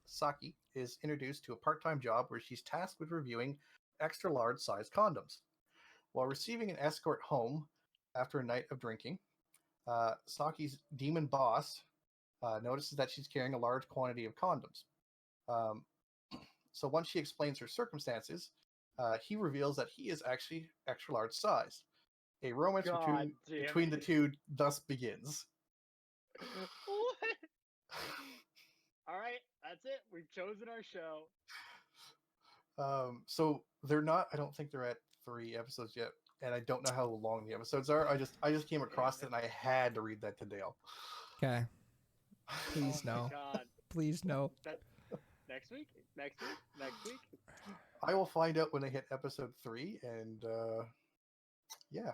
Saki is introduced to a part-time job where she's tasked with reviewing extra large sized condoms. While receiving an escort home after a night of drinking, Saki's demon boss notices that she's carrying a large quantity of condoms. So once she explains her circumstances, he reveals that he is actually extra large size. A romance between the two thus begins. What? All right, that's it. We've chosen our show. So they're not. I don't think they're at 3 episodes yet, and I don't know how long the episodes are. I just came across it, and I had to read that to Dale. Okay. Please no. God. Please no. Next week. I will find out when I hit episode 3, and yeah.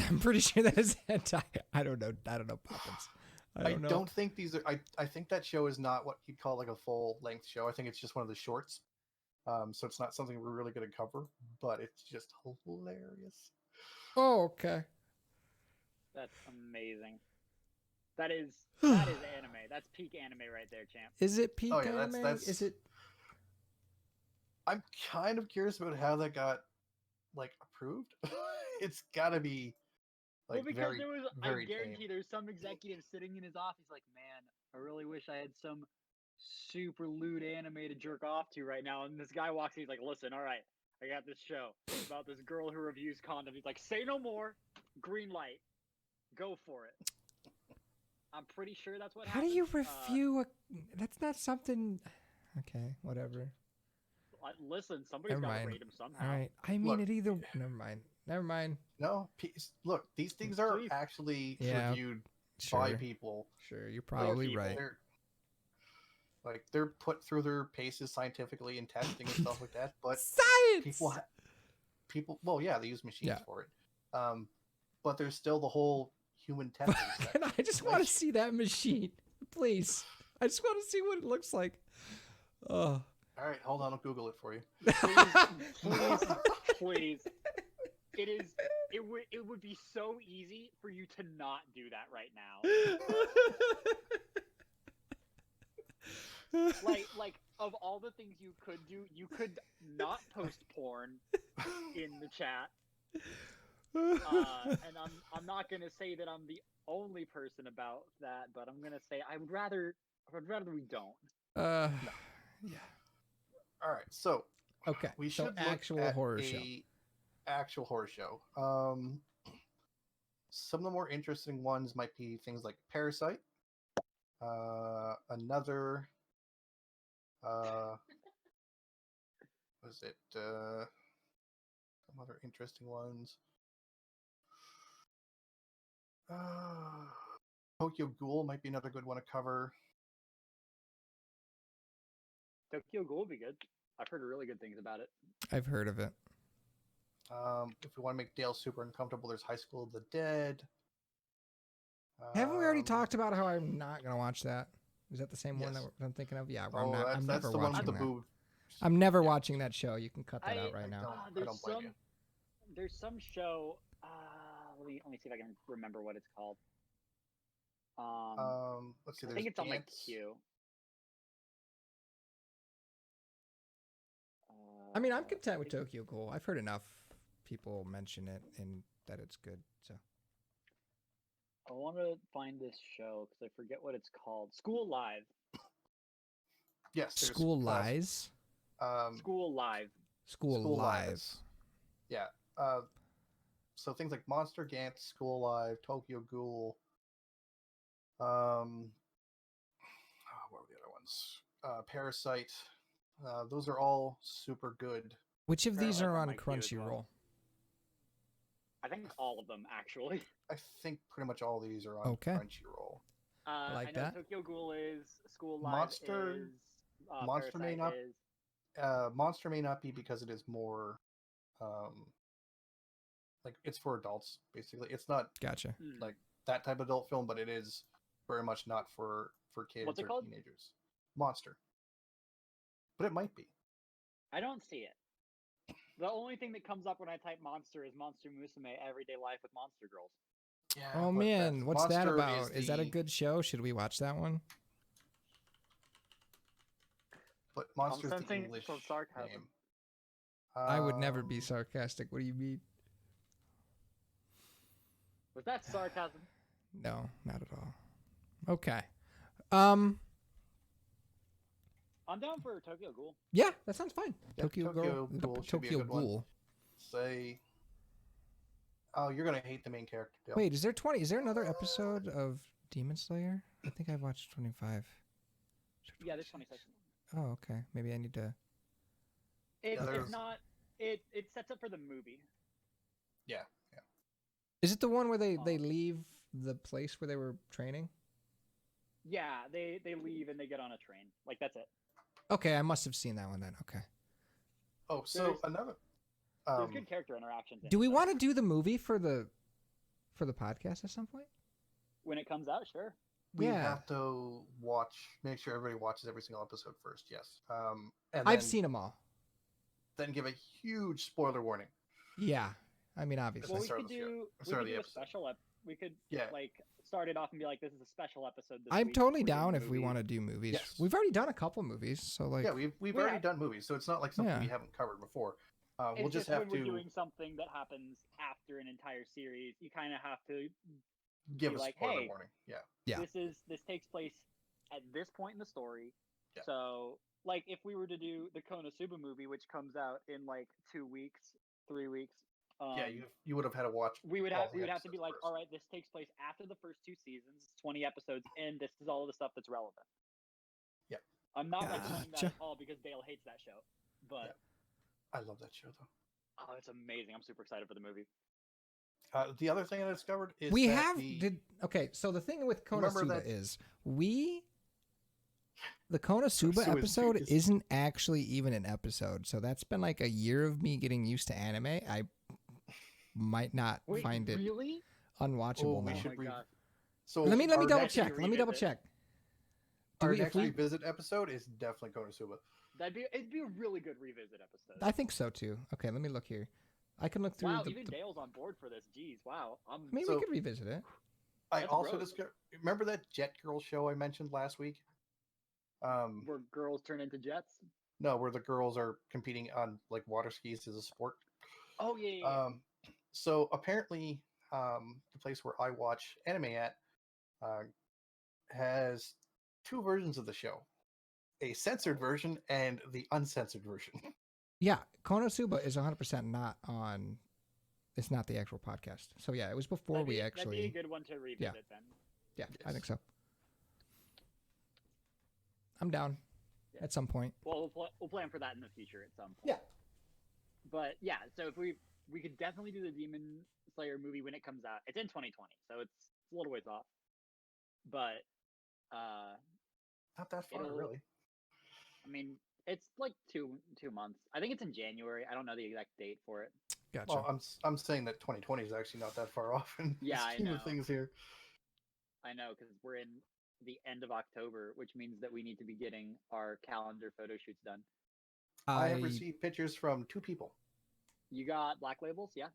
I'm pretty sure that is hentai. I don't know, Poppins. I don't think these are. I think that show is not what you'd call like a full length show. I think it's just one of the shorts. So it's not something we're really going to cover, but it's just hilarious. Oh, okay. That's amazing. That is anime. That's peak anime right there, champ. Is it peak anime? Is it? I'm kind of curious about how that got like approved. It's got to be like because there was. I guarantee there's some executive sitting in his office like, man, I really wish I had some super lewd anime to jerk off to right now. And this guy walks in, he's like, listen, all right, I got this show about this girl who reviews condoms. He's like, say no more, green light, go for it. I'm pretty sure that's what happened. How do you review that's not something... Okay, whatever. Listen, somebody's got to rate him somehow. All right, I mean, look, it either... Never mind. No, look, these things are actually reviewed by people. Sure, you're probably right. They're put through their paces scientifically and testing and stuff like that. But science. People. Well, yeah, they use machines for it. But there's still the whole human testing. I just want to see that machine, please. I just want to see what it looks like. Oh. All right, hold on. I'll Google it for you. Please. It would be so easy for you to not do that right now. like of all the things you could do, you could not post porn in the chat. And I'm not gonna say that I'm the only person about that, but I'm gonna say I would rather we don't. Yeah. All right, so we should look actual horror show. Actual horror show. Some of the more interesting ones might be things like Parasite. Another. Was it some other interesting ones? Tokyo Ghoul might be another good one to cover. Tokyo Ghoul would be good. I've heard really good things about it. I've heard of it. If we want to make Dale super uncomfortable, there's High School of the Dead. Haven't we already talked about how I'm not going to watch that? Is that the same one that I'm thinking of? Yeah, I'm never watching that. I'm never watching that show. You can cut that out right now. There's some show. Let me see if I can remember what it's called. Let's see. I think it's on like Q. I mean, I'm content with Tokyo Ghoul. I've heard enough people mention it and that it's good. So I want to find this show because I forget what it's called. School Live. Yes. School Lies. School Live. School Live. Yeah. So things like Monster Gantz, School Live, Tokyo Ghoul. What were the other ones? Parasite. Those are all super good. Which of these are on Crunchyroll? I think all of them, actually. I think pretty much all these are on Crunchyroll. I know that. Tokyo Ghoul is, School Live Monster, is, Monster may not. Is. Monster may not be because it is more, like it's for adults basically. It's not like that type of adult film, but it is very much not for kids or teenagers. Monster. But it might be. I don't see it. The only thing that comes up when I type Monster is Monster Musume Everyday Life with Monster Girls. Yeah, oh man, what's that about? Is that a good show? Should we watch that one? But Monster's the English name. I would never be sarcastic. What do you mean? Was that sarcasm? No, not at all. Okay. I'm down for Tokyo Ghoul. Yeah, that sounds fine. Yeah, Tokyo Ghoul. Say, oh, you're gonna hate the main character. Dale. Wait, is there another episode of Demon Slayer? I think I've watched 25. Yeah, there's 26. Oh, okay. Maybe I need to. It's not. It sets up for the movie. Yeah. Is it the one where they leave the place where they were training? Yeah, they leave and they get a train. Like, that's it. Okay, I must have seen that one then. Okay. Oh, so there's good character interactions. Do we want to do the movie for the podcast at some point? When it comes out, sure. We have to make sure everybody watches every single episode first. Yes. And I've seen them all. Then give a huge spoiler warning. Yeah. I mean, obviously. Well, we could do a special we could like start it off and be like, this is a special episode this I'm week. totally down if we want to do movies. Yes. We've already done a couple movies, so like we've already done movies, so it's not like something we haven't covered before. We'll just have when we're doing something that happens after an entire series, you kind of have to give a spoiler warning. Yeah. This takes place at this point in the story. Yeah. So like if we were to do the Konosuba movie, which comes out in like 2 weeks, 3 weeks. You would have had to watch. We would have to be like, first. All right, this takes place after the first 2 seasons, 20 episodes, and this is all of the stuff that's relevant. Yeah. I'm not like doing that at all because Dale hates that show, but I love that show though. Oh, it's amazing! I'm super excited for the movie. The other thing I discovered is so the thing with Konosuba is the Konosuba episode isn't actually even an episode, so that's been like a year of me getting used to anime. I might not find it unwatchable now. So let me double check. Our next revisit episode is definitely Konosuba. It'd be a really good revisit episode. I think so too. Okay, let me look here. I can look through. Wow, even Dale's on board for this. Jeez, wow. Maybe we could revisit it. I also discovered. Remember that Jet Girl show I mentioned last week? Where girls turn into jets? No, where the girls are competing on like water skis as a sport. Oh yeah. So apparently, the place where I watch anime at has 2 versions of the show: a censored version and the uncensored version. Yeah, Konosuba is 100% not on. It's not the actual podcast. So yeah, it was before we actually. That'd be a good one to revisit then. Yeah, yes. I think so. I'm down at some point. Well, we'll plan for that in the future at some point. Yeah. But yeah, so if we could definitely do the Demon Slayer movie when it comes out. It's in 2020, so it's a little ways off. But not that far, really. I mean, it's like two months. I think it's in January. I don't know the exact date for it. Gotcha. Well, I'm saying that 2020 is actually not that far off in the scheme of things here. I know, because we're in the end of October, which means that we need to be getting our calendar photo shoots done. I have received pictures from 2 people. You got Black Labels, yeah?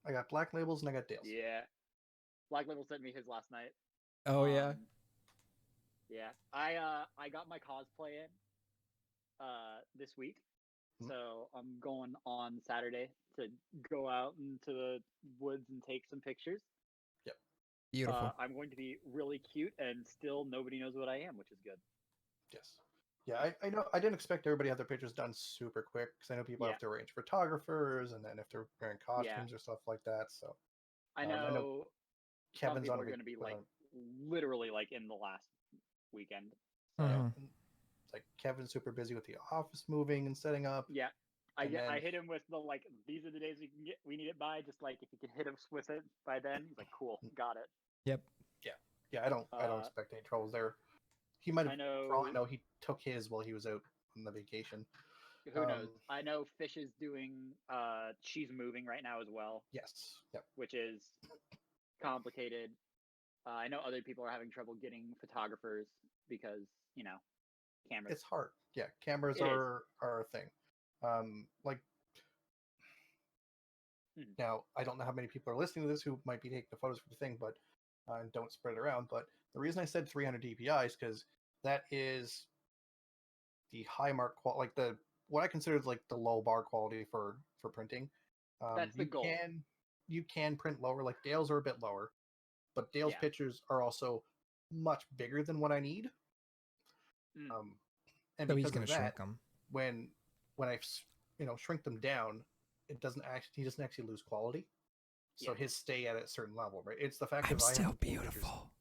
I got Black Labels and I got Dale's. Yeah. Black Label sent me his last night. Oh yeah. Yeah. I got my cosplay in this week. So I'm going on Saturday to go out into the woods and take some pictures. Yep. Beautiful. I'm going to be really cute, and still nobody knows what I am, which is good. Yes. Yeah, I know. I didn't expect everybody to have their pictures done super quick, because I know people have to arrange photographers, and then if they're wearing costumes or stuff like that. So I know Kevin's some people are going to be like literally like in the last weekend. So. Like Kevin's super busy with the office moving and setting up. Yeah, I hit him with the like, these are the days we need it by. Just like if you can hit us with it by then, he's like, cool, got it. Yep. Yeah. I don't expect any troubles there. He might have. For all I know, he took his while he was out on the vacation. Who knows? I know Fish is doing. She's moving right now as well. Yes. Yep. Which is complicated. I know other people are having trouble getting photographers because cameras. It's hard. Yeah, cameras are a thing. Now I don't know how many people are listening to this who might be taking the photos for the thing, but don't spread it around. But the reason I said 300 DPI is because that is the high mark quality, like what I consider like the low bar quality for printing. That's the goal. You can print lower. Like Dale's are a bit lower, but Dale's pictures are also much bigger than what I need. And so he's going to shrink them. When I shrink them down, he doesn't actually lose quality. So his stay at a certain level, right? It's the fact that still beautiful.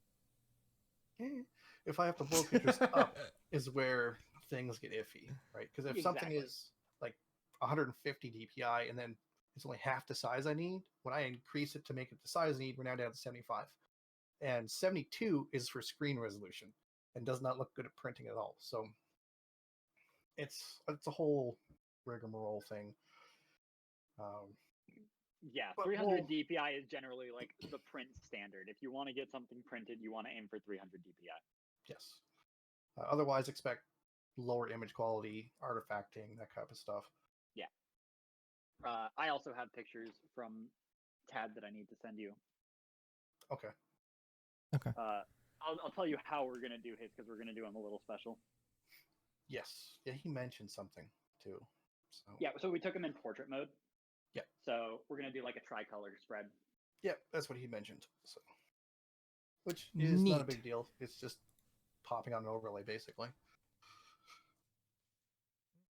If I have to blow pictures up, is where things get iffy, right? Because if something is like 150 DPI and then it's only half the size I need, when I increase it to make it the size I need, we're now down to 75. And 72 is for screen resolution. and does not look good at printing at all. So it's a whole rigmarole thing. Yeah, 300 DPI is generally like the print standard. If you want to get something printed, you want to aim for 300 DPI. Yes. Otherwise, expect lower image quality, artifacting, that type of stuff. Yeah. I also have pictures from Tad that I need to send you. Okay. I'll tell you how we're going to do his, because we're going to do him a little special. Yes. Yeah, he mentioned something too. So. Yeah, so we took him in portrait mode. Yeah. So we're going to do like a tricolor spread. Yeah, that's what he mentioned. So, which is not a big deal. It's just popping on an overlay, basically.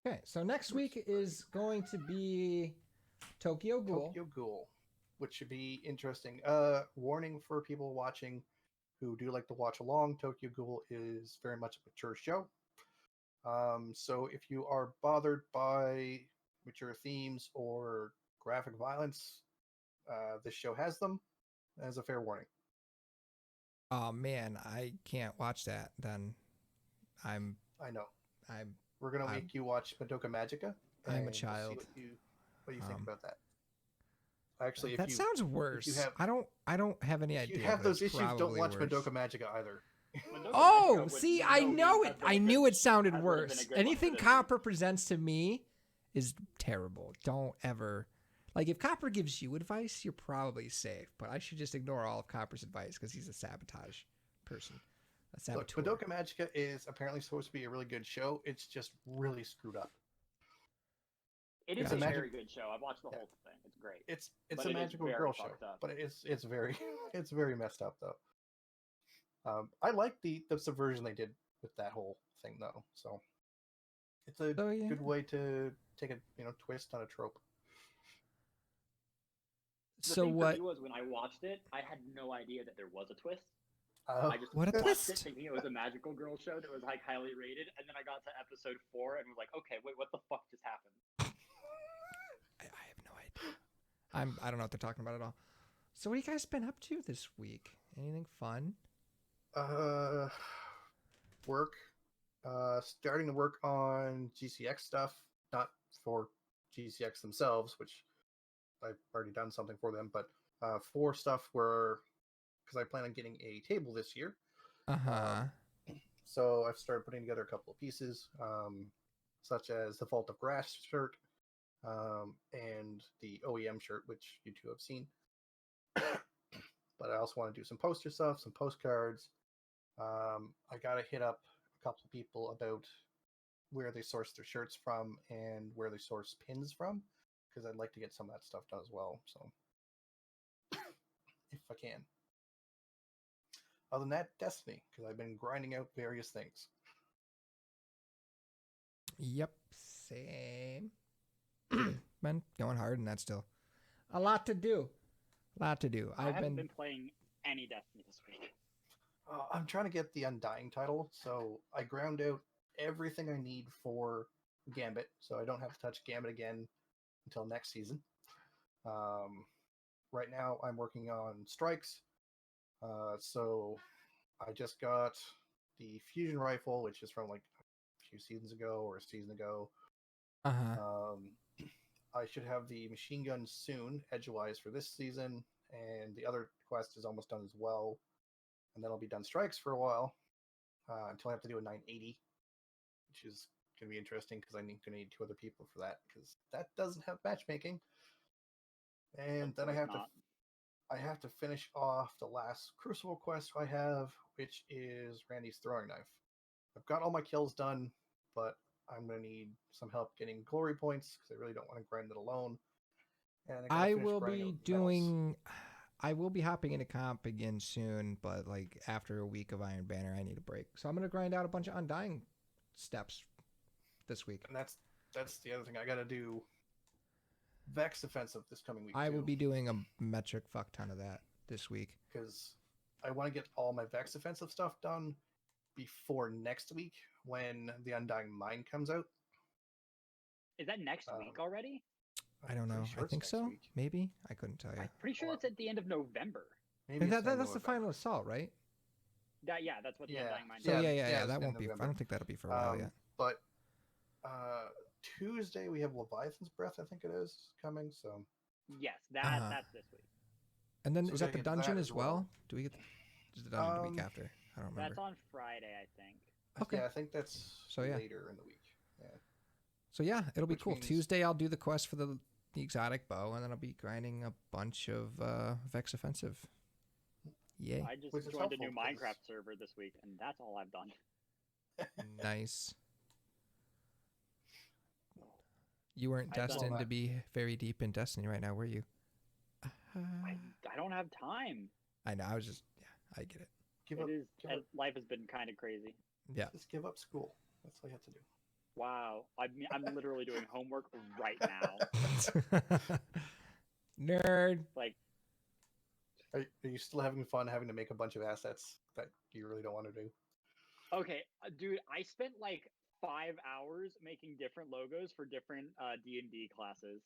Okay, so next week is going to be Tokyo Ghoul. Tokyo Ghoul, which should be interesting. Warning for people watching who do like to watch along, Tokyo Ghoul is very much a mature show. So if you are bothered by mature themes or graphic violence, this show has them as a fair warning. Oh man, I can't watch that. Then I know. We're gonna make you watch Madoka Magica. I'm a child. See what you think about that. Actually, that sounds worse. I don't have any idea. If you have those issues, don't watch Madoka Magica either. Oh, see, I know it. I knew it sounded worse. Anything Copper presents to me is terrible. Don't ever. Like, if Copper gives you advice, you're probably safe. But I should just ignore all of Copper's advice because he's a sabotage person. A saboteur. Look, Madoka Magica is apparently supposed to be a really good show. It's just really screwed up. It is a very good show. I've watched the whole thing. It's great. It's a magical girl show, but it's very it's very messed up though. I like the subversion they did with that whole thing though. So it's a good way to take a twist on a trope. The thing for me was when I watched it, I had no idea that there was a twist. I just watched it thinking it was a magical girl show that was like highly rated, and then I got to episode 4 and was like, okay, wait, what the fuck just happened? I have no idea. I don't know what they're talking about at all. So what have you guys been up to this week? Anything fun? Work. Starting to work on GCX stuff, not for GCX themselves, which I've already done something for them, but for stuff because I plan on getting a table this year. So I've started putting together a couple of pieces, such as the Vault of Grass shirt, and the OEM shirt, which you two have seen. But I also want to do some poster stuff, some postcards. I gotta hit up a couple of people about where they source their shirts from and where they source pins from, because I'd like to get some of that stuff done as well. So, if I can. Other than that, Destiny, because I've been grinding out various things. Yep, same. Been going hard, and that's still a lot to do. I haven't been playing any Destiny this week. I'm trying to get the Undying title, so I ground out everything I need for Gambit, so I don't have to touch Gambit again until next season. Right now, I'm working on Strikes. So I just got the fusion rifle, which is from like a few seasons ago or a season ago. I should have the machine gun soon, edgewise, for this season, and the other quest is almost done as well. And then I'll be done Strikes for a while until I have to do a 980, which is going to be interesting because I'm going to need 2 other people for that because that doesn't have matchmaking. And then I have to finish off the last Crucible quest I have, which is Randy's throwing knife. I've got all my kills done, but I'm going to need some help getting glory points because I really don't want to grind it alone. And I will be hopping into comp again soon, but like after a week of Iron Banner, I need a break. So I'm going to grind out a bunch of Undying steps this week. And that's the other thing. I got to do Vex Offensive this coming week. I will be doing a metric fuck ton of that this week. Because I want to get all my Vex Offensive stuff done before next week when the Undying Mine comes out. Is that next week already? I don't know. I think so. Week. Maybe. I couldn't tell you. I'm pretty sure it's at the end of November. Maybe that's the final assault, right? That's what the Undying Mind. So yeah. That won't be. I don't think that'll be for a while yet. But Tuesday we have Leviathan's Breath. I think it is coming. So yes, that's this week. And then is that the dungeon as well? Do we get the dungeon the week after? I don't remember. That's on Friday, I think. Okay, I think that's later in the week. Yeah. So yeah, it'll be cool. Tuesday I'll do the quest for the exotic bow, and then I'll be grinding a bunch of Vex Offensive. Yay! I just joined a new Minecraft server this week, and that's all I've done. Nice. You weren't destined to be very deep in Destiny right now, were you? I don't have time. I know. I was just I get it. Life has been kind of crazy. Yeah. Just give up school. That's all you have to do. Wow. I'm literally doing homework right now. Nerd. Like, are you still having fun having to make a bunch of assets that you really don't want to do? Okay, dude, I spent like 5 hours making different logos for different D&D classes.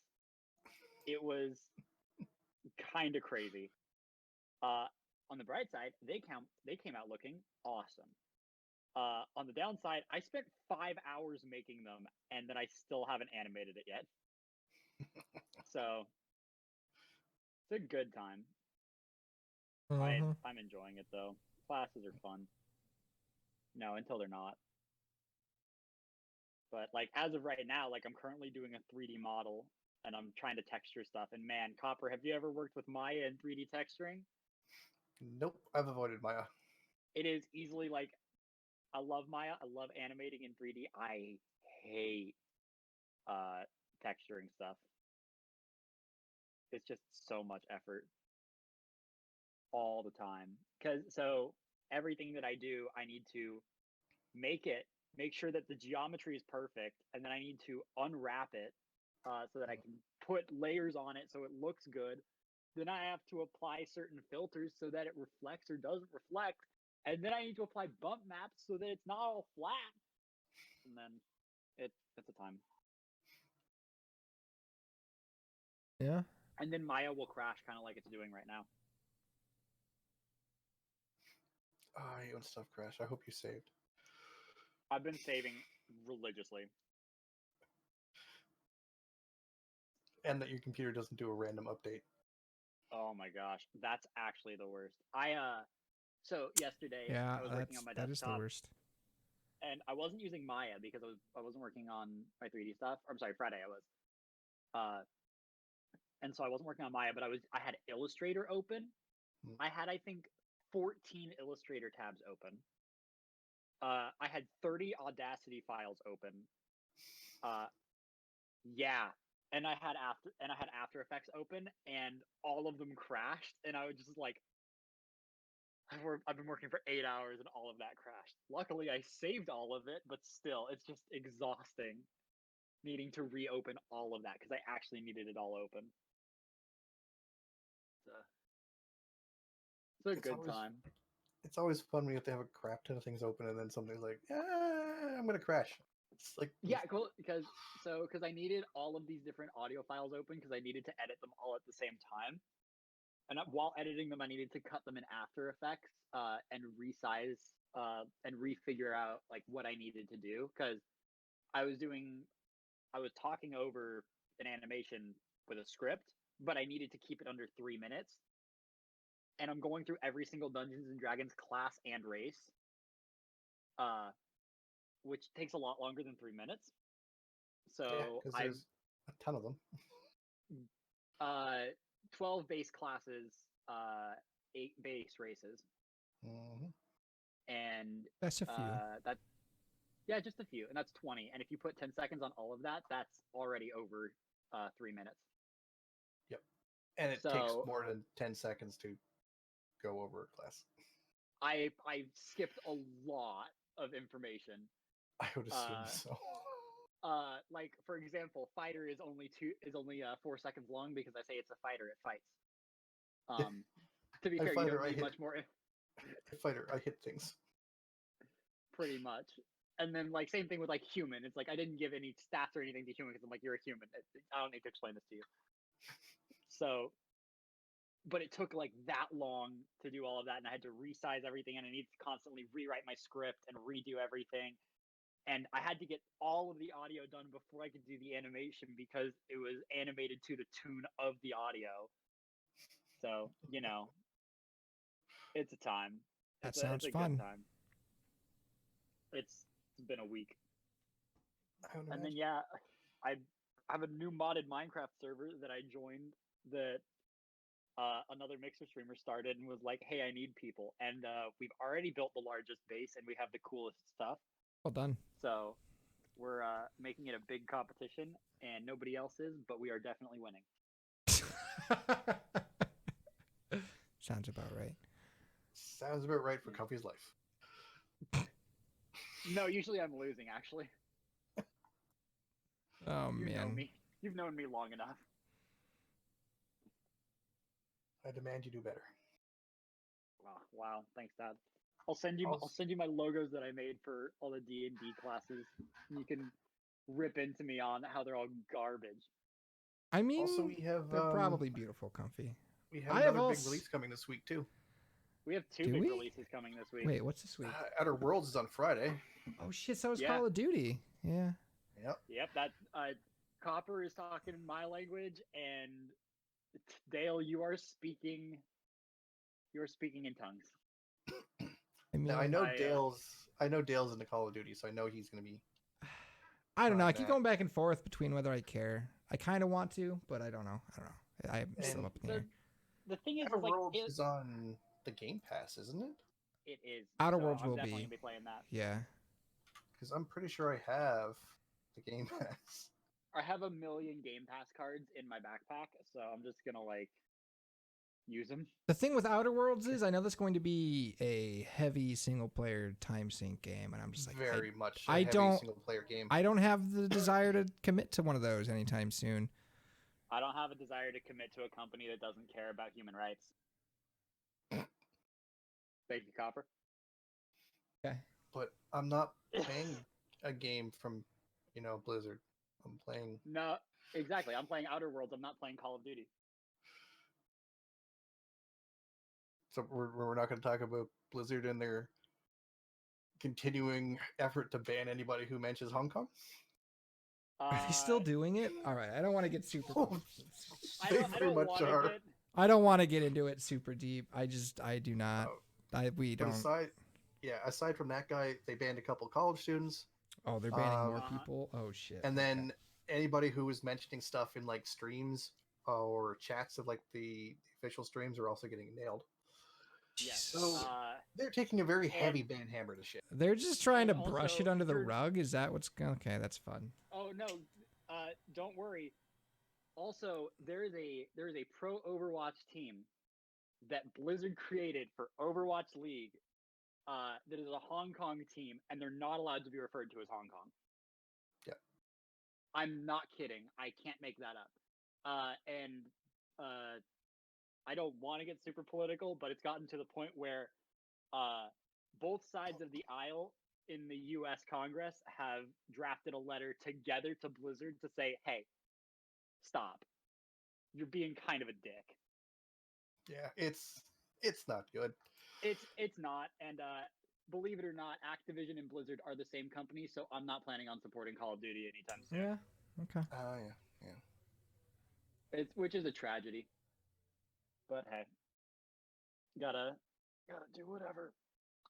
It was kind of crazy. On the bright side, they came out looking awesome. On the downside, I spent 5 hours making them, and then I still haven't animated it yet. So it's a good time. I'm enjoying it though. Classes are fun. No, until they're not. But like as of right now, like I'm currently doing a 3D model and I'm trying to texture stuff. And man, Copper, have you ever worked with Maya and 3D texturing? Nope, I've avoided Maya. It is easily like I love Maya. I love animating in 3D. I hate texturing stuff. It's just so much effort all the time. So everything that I do, I need to make sure that the geometry is perfect, and then I need to unwrap it so that I can put layers on it so it looks good. Then I have to apply certain filters so that it reflects or doesn't reflect. And then I need to apply bump maps so that it's not all flat. And then it's a time. Yeah. And then Maya will crash kind of like it's doing right now. Oh, I hate when stuff crash. I hope you saved. I've been saving religiously. And that your computer doesn't do a random update. Oh my gosh, that's actually the worst. So yesterday I was working on my desktop. That is the worst. And I wasn't using Maya because I wasn't working on my 3D stuff. I'm sorry, Friday I was. And so I wasn't working on Maya, but I had Illustrator open. I had I think 14 Illustrator tabs open. I had 30 Audacity files open. And I had After Effects open, and all of them crashed, and I was just like, I've been working for 8 hours, and all of that crashed. Luckily, I saved all of it, but still, it's just exhausting needing to reopen all of that because I actually needed it all open. It's a good time. It's always fun when you have to have a crap ton of things open, and then something's like, I'm gonna crash. It's like cool because I needed all of these different audio files open because I needed to edit them all at the same time, and while editing them, I needed to cut them in After Effects and resize and refigure out like what I needed to do because I was talking over an animation with a script, but I needed to keep it under 3 minutes, and I'm going through every single Dungeons and Dragons class and race. Which takes a lot longer than 3 minutes. So there's a ton of them. 12 base classes, 8 base races. Mm-hmm. And that's a few. Just a few, and that's 20. And if you put 10 seconds on all of that, that's already over 3 minutes. Yep, and it takes more than 10 seconds to go over a class. I skipped a lot of information. I would assume so. Like for example, fighter is only 4 seconds long because I say it's a fighter. It fights. To be fair, you don't need much more. Fighter, I hit things. Pretty much, and then like same thing with like human. It's like I didn't give any stats or anything to human because I'm like you're a human. I don't need to explain this to you. So, but it took like that long to do all of that, and I had to resize everything, and I needed to constantly rewrite my script and redo everything. And I had to get all of the audio done before I could do the animation because it was animated to the tune of the audio. So, it's a time. That sounds fun. Good time. It's been a week. And then, I have a new modded Minecraft server that I joined that another Mixer streamer started and was like, hey, I need people. And we've already built the largest base and we have the coolest stuff. Well done. So we're making it a big competition, and nobody else is, but we are definitely winning. Sounds about right. Sounds about right for Comfy's life. No, usually I'm losing, actually. Oh, man. You've known me long enough. I demand you do better. Wow. Thanks, Dad. I'll send you my logos that I made for all the D&D classes. You can rip into me on how they're all garbage. I mean, also, we have they're probably beautiful, Comfy. We have another big release coming this week too. We have two big releases coming this week. Wait, what's this week? Outer Worlds is on Friday. Oh shit! So is Call of Duty. Yeah. Yep. That Copper is talking my language, and Dale, you are speaking in tongues. I mean, now, I know Dale's into Call of Duty, so I know he's going to be. I don't know. I keep going back and forth between whether I care. I kind of want to, but I don't know. I'm still up in the air. The thing is, Outer Worlds is on the Game Pass, isn't it? It is. Outer Worlds will definitely be playing that. Yeah. Because I'm pretty sure I have the Game Pass. I have 1 million Game Pass cards in my backpack, so I'm just gonna use them. The thing with Outer Worlds is I know that's going to be a heavy single player time sink game, and I'm just like very much a heavy single player game. I don't have the desire to commit to one of those anytime soon. I don't have a desire to commit to a company that doesn't care about human rights. Thank you, Copper. Okay. But I'm not playing a game from, Blizzard. I'm playing. No, exactly. I'm playing Outer Worlds. I'm not playing Call of Duty. So we're not going to talk about Blizzard and their continuing effort to ban anybody who mentions Hong Kong? Are they still doing it? All right. I don't want to get super. I don't want to get into it super deep. I do not. We don't. Aside from that guy, they banned a couple of college students. Oh, they're banning more people? Oh, shit. And then anybody who was mentioning stuff in streams or chats of the official streams are also getting nailed. Yes. So they're taking a very heavy ban hammer to shit. They're just trying to brush it under the rug? Is that what's... Okay, that's fun. Oh, no. Don't worry. Also, there is a pro Overwatch team that Blizzard created for Overwatch League that is a Hong Kong team, and they're not allowed to be referred to as Hong Kong. Yeah. I'm not kidding. I can't make that up. I don't want to get super political, but it's gotten to the point where both sides of the aisle in the U.S. Congress have drafted a letter together to Blizzard to say, hey, stop. You're being kind of a dick. Yeah, it's not good. It's not, and believe it or not, Activision and Blizzard are the same company, so I'm not planning on supporting Call of Duty anytime soon. Yeah, okay. Yeah. Which is a tragedy. But hey, gotta do whatever.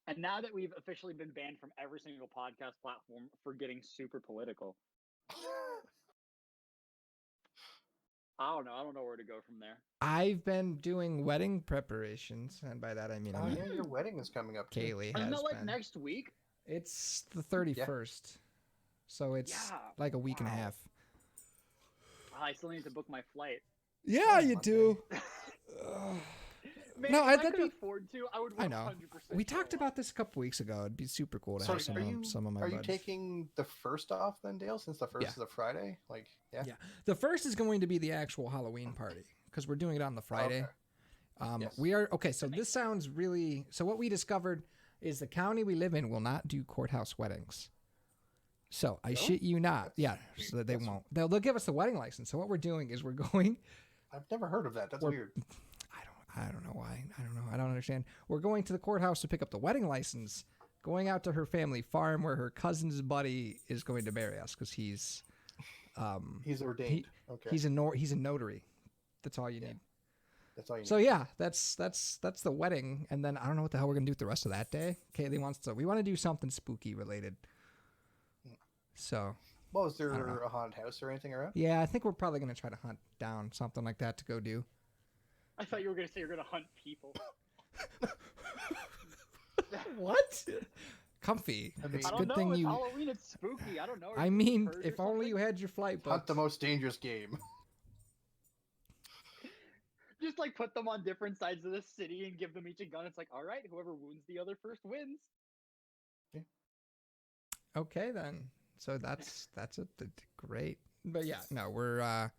And now that we've officially been banned from every single podcast platform for getting super political, I don't know where to go from there. I've been doing wedding preparations, and by that I mean your wedding is coming up. Kaylee has been. Like next week? It's the 31st, so it's like a week and a half. I still need to book my flight. Yeah, you do. Man, no, I could afford to. I would 100%. I know. We talked about this a couple weeks ago. It'd be super cool to have some of my buds. Are you taking the first off then, Dale? Since the first is a Friday, Yeah. The first is going to be the actual Halloween party because we're doing it on the Friday. Okay. We are okay. So this sounds really. So what we discovered is the county we live in will not do courthouse weddings. So I shit you not. So that they won't. They'll give us the wedding license. So what we're doing is we're going. I've never heard of that. That's weird. I don't know why. I don't know. I don't understand. We're going to the courthouse to pick up the wedding license, going out to her family farm where her cousin's buddy is going to marry us because he's ordained. Okay. He's a notary. That's all you need. That's all you need. So yeah, that's the wedding, and then I don't know what the hell we're gonna do with the rest of that day. Kaylee we want to do something spooky related. So. Well, is there a haunted house or anything around? Yeah, I think we're probably gonna try to hunt down something like that to go do. I thought you were gonna say you're gonna hunt people. What? Comfy. I mean, it's a I good don't thing know. you. It's Halloween. It's spooky. I don't know. I mean, if only you had your flight booked. Hunt the most dangerous game. Just like put them on different sides of the city and give them each a gun. It's like, all right, whoever wounds the other first wins. Yeah. Okay then. So that's great. But yeah, no, we're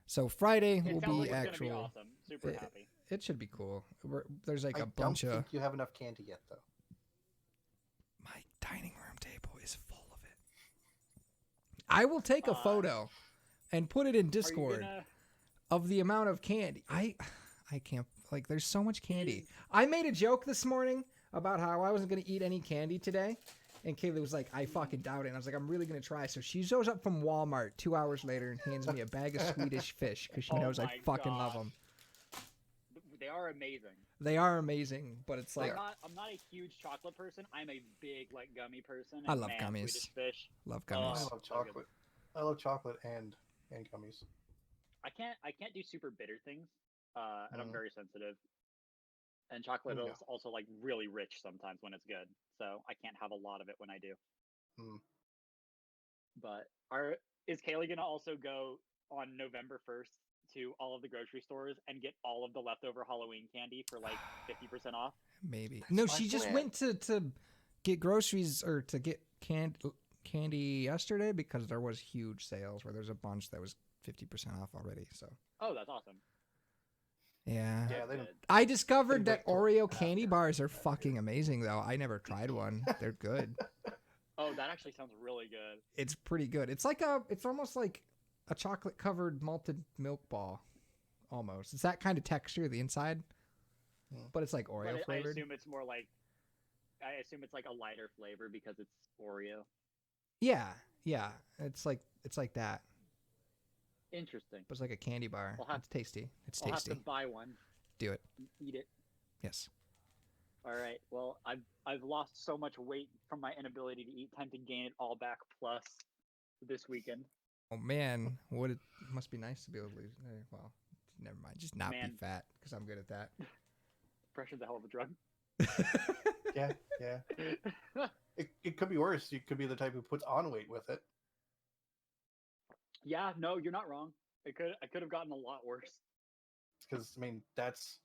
so Friday will be actual. Gonna be awesome. Super happy. It should be cool. There's like a bunch of. I don't of. think you have enough candy yet, though. My dining room table is full of it. I will take a photo and put it in Discord of the amount of candy. I can't, like, there's so much candy. I made a joke this morning about how I wasn't going to eat any candy today. And Kaylee was like, I fucking doubt it. And I was like, I'm really going to try. So she shows up from Walmart 2 hours later and hands me a bag of Swedish fish because she knows I fucking love them. They are amazing. They are amazing, but it's like... I'm not a huge chocolate person. I'm a big, like, gummy person. I love gummies. Swedish fish. Love gummies. I love chocolate. I love chocolate and gummies. I can't do super bitter things, and I'm very sensitive. And chocolate is also like really rich sometimes when it's good, so I can't have a lot of it when I do. But is Kaylee gonna also go on November 1st to all of the grocery stores and get all of the leftover Halloween candy for like 50% off? Maybe. No, she just went to get groceries or to get candy yesterday because there was huge sales where there's a bunch that was 50% off already. So. Oh, that's awesome. Yeah. Yeah, I discovered that Oreo candy bars are fucking amazing, though. I never tried one. They're good. Oh, that actually sounds really good. It's pretty good. It's almost like a chocolate covered malted milk ball, almost. It's that kind of texture, the inside, but it's like Oreo flavored. I assume it's like a lighter flavor because it's Oreo. Yeah. It's like that. Interesting. But it's like a candy bar. It's tasty. I'll have to buy one. Do it. Eat it. Yes. All right. Well, I've lost so much weight from my inability to eat. Time to gain it all back plus this weekend. Oh man, it must be nice to be able to lose. Well, never mind. Just not be fat because I'm good at that. Pressure's a hell of a drug. Yeah. It could be worse. You could be the type who puts on weight with it. Yeah, no, you're not wrong. I could have gotten a lot worse. Because I mean, that's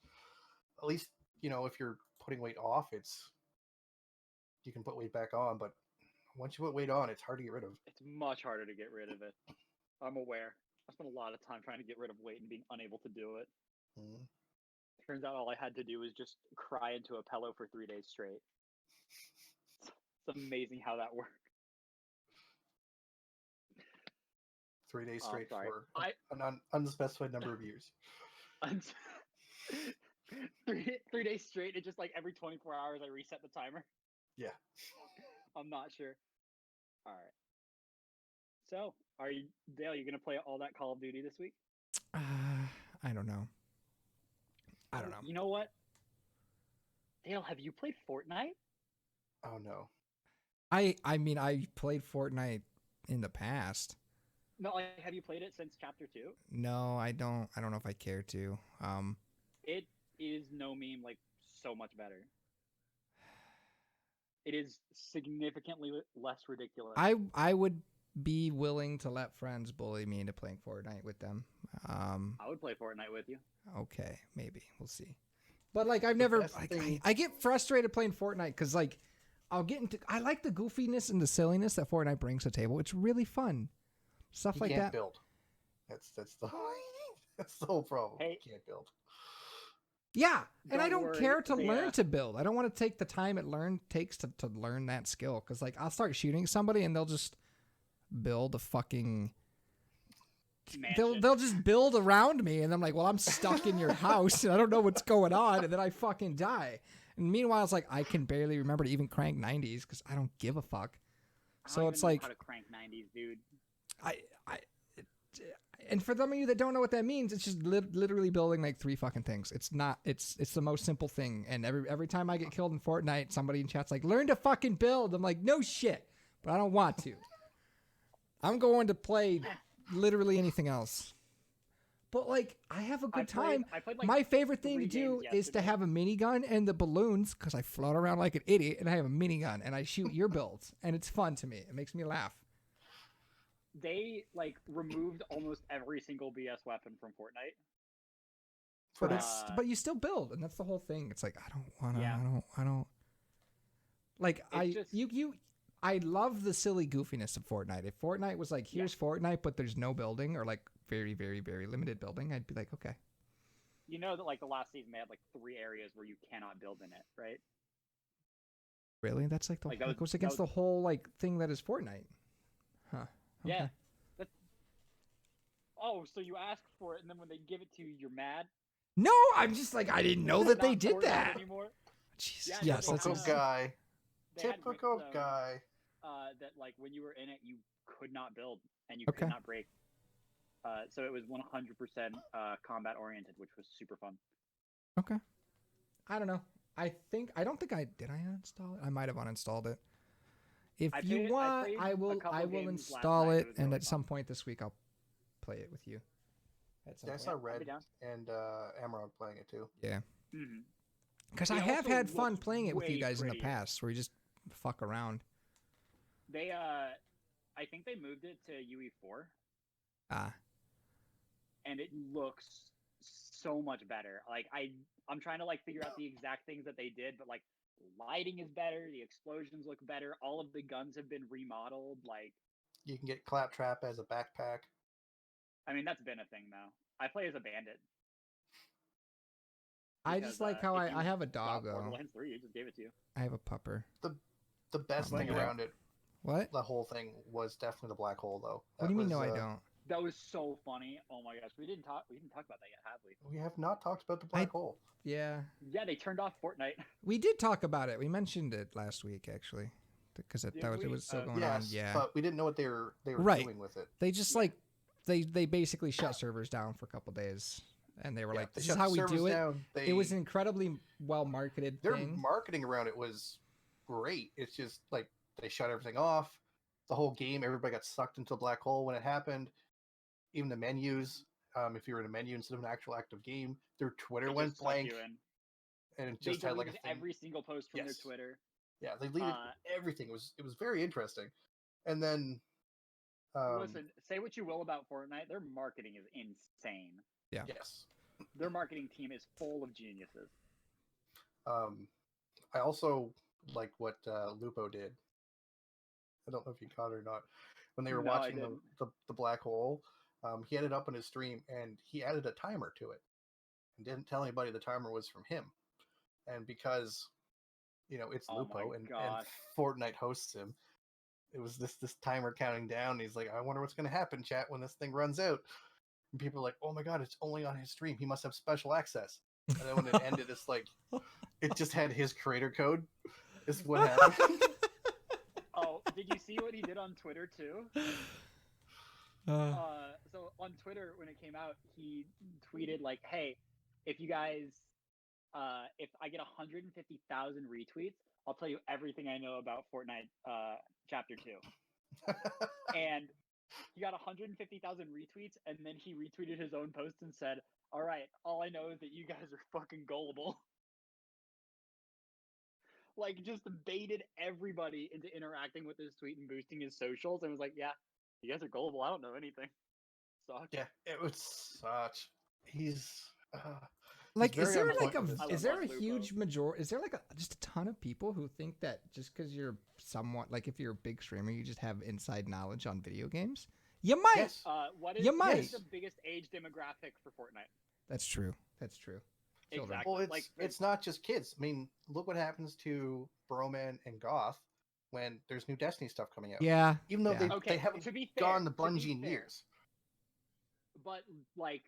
at least if you're putting weight off, you can put weight back on. But once you put weight on, it's hard to get rid of. It's much harder to get rid of it. I'm aware. I spent a lot of time trying to get rid of weight and being unable to do it. Turns out all I had to do was just cry into a pillow for 3 days straight. It's amazing how that worked. 3 days straight for an unspecified number of years. 3 days straight, and just like every 24 hours I reset the timer. Yeah. I'm not sure. All right. So, Dale, you going to play all that Call of Duty this week? I don't know. You know what? Dale, have you played Fortnite? Oh, no. I mean, I played Fortnite in the past. No, have you played it since Chapter 2? No, I don't know if I care to. It is no meme, like, so much better. It is significantly less ridiculous. I would be willing to let friends bully me into playing Fortnite with them. I would play Fortnite with you. Okay, maybe. We'll see. But, like, I've never... I get frustrated playing Fortnite because, like, I'll get into... I like the goofiness and the silliness that Fortnite brings to the table. It's really fun. Stuff like that. You can't build. That's the whole problem. Hey. You can't build. Yeah, and I don't care to learn to build. I don't want to take the time it takes to learn that skill. Because, like, I'll start shooting somebody and they'll just build a fucking they'll just build around me, and I'm like, well, I'm stuck in your house, and I don't know what's going on, and then I fucking die. And meanwhile, it's like I can barely remember to even crank 90s because I don't give a fuck. So it's like how to crank 90s, dude. And for some of you that don't know what that means, it's just literally building like 3 fucking things. It's not. It's the most simple thing. And every time I get killed in Fortnite, somebody in chat's like, "Learn to fucking build." I'm like, "No shit," but I don't want to. I'm going to play literally anything else. But like, I have a good time. I played, like, my favorite thing to do is to have a minigun and the balloons because I float around like an idiot and I have a minigun and I shoot your builds and it's fun to me. It makes me laugh. They like removed almost every single BS weapon from Fortnite. But you still build, and that's the whole thing. It's like I don't want to. Yeah. I don't. Like I love the silly goofiness of Fortnite. If Fortnite was like, here's Fortnite, but there's no building or like very, very, very limited building, I'd be like, okay. You know that like the last season they had like 3 areas where you cannot build in it, right? Really? That's like that goes against the whole like thing that is Fortnite. Huh. Okay. Yeah. Oh, so you ask for it, and then when they give it to you, you're mad? No, I'm just like, I didn't know that they did that. Jesus. Yeah, yes, typical guy. Typical guy. That like when you were in it, you could not build and you could not break. So it was 100% combat oriented, which was super fun. Okay. I don't know. I don't think I uninstall it. I might have uninstalled it. If you want, I will install it, and at some point this week I'll play it with you. I saw Red and Amaron playing it too. Yeah. Because I have had fun playing it with you guys in the past, where you just fuck around. They, I think they moved it to UE4. And it looks so much better. Like I'm trying to like figure out the exact things that they did, but like lighting is better, the explosions look better, all of the guns have been remodeled. Like you can get Claptrap as a backpack. I mean, that's been a thing though. I play as a bandit. I just like how I have a doggo. Borderlands 3, it just gave it to you. I have a pupper. The best thing around it. What? The whole thing was definitely the black hole though. What do you mean? No, I don't. That was so funny. Oh my gosh, we didn't talk about that yet, have we? We have not talked about the black hole. Yeah. Yeah, they turned off Fortnite. We did talk about it. We mentioned it last week actually, because it was still going on. Yeah. But we didn't know what they were doing with it. They just like they basically shut servers down for a couple days, and they were like, "This is how we do it." It was an incredibly well marketed thing. Their marketing around it was great. It's just like they shut everything off. The whole game, everybody got sucked into a black hole when it happened. Even the menus, if you were in a menu instead of an actual active game, their Twitter went blank, and it just had like every single post from their Twitter. Yeah, they deleted everything. It was very interesting. And then, listen, say what you will about Fortnite, their marketing is insane. Yeah. Yes. Their marketing team is full of geniuses. I also like what Lupo did. I don't know if you caught it or not. When they were watching the black hole, he had it up on his stream, and he added a timer to it, and didn't tell anybody the timer was from him. And because, it's Lupo and Fortnite hosts him, it was this timer counting down. And he's like, I wonder what's going to happen, chat, when this thing runs out. And people are like, oh my god, it's only on his stream. He must have special access. And then when it ended, it's like, it just had his creator code. Is what happened. Oh, did you see what he did on Twitter too? So on Twitter, when it came out, he tweeted like, "Hey, if you guys, if I get 150,000 retweets, I'll tell you everything I know about Fortnite Chapter 2." And he got 150,000 retweets, and then he retweeted his own post and said, "All right, all I know is that you guys are fucking gullible." Like, just baited everybody into interacting with his tweet and boosting his socials, and was like, "Yeah, you guys are gullible. I don't know anything." Sucks. Yeah, it was such. He's like, is there a huge majority? Is there like just a ton of people who think that just because you're somewhat like, if you're a big streamer, you just have inside knowledge on video games? You might. Yes. What is the biggest age demographic for Fortnite? That's true. Exactly. Well, it's not just kids. I mean, look what happens to Broman and Goth when there's new Destiny stuff coming out. Yeah. Even though they haven't gone the Bungie in years. but like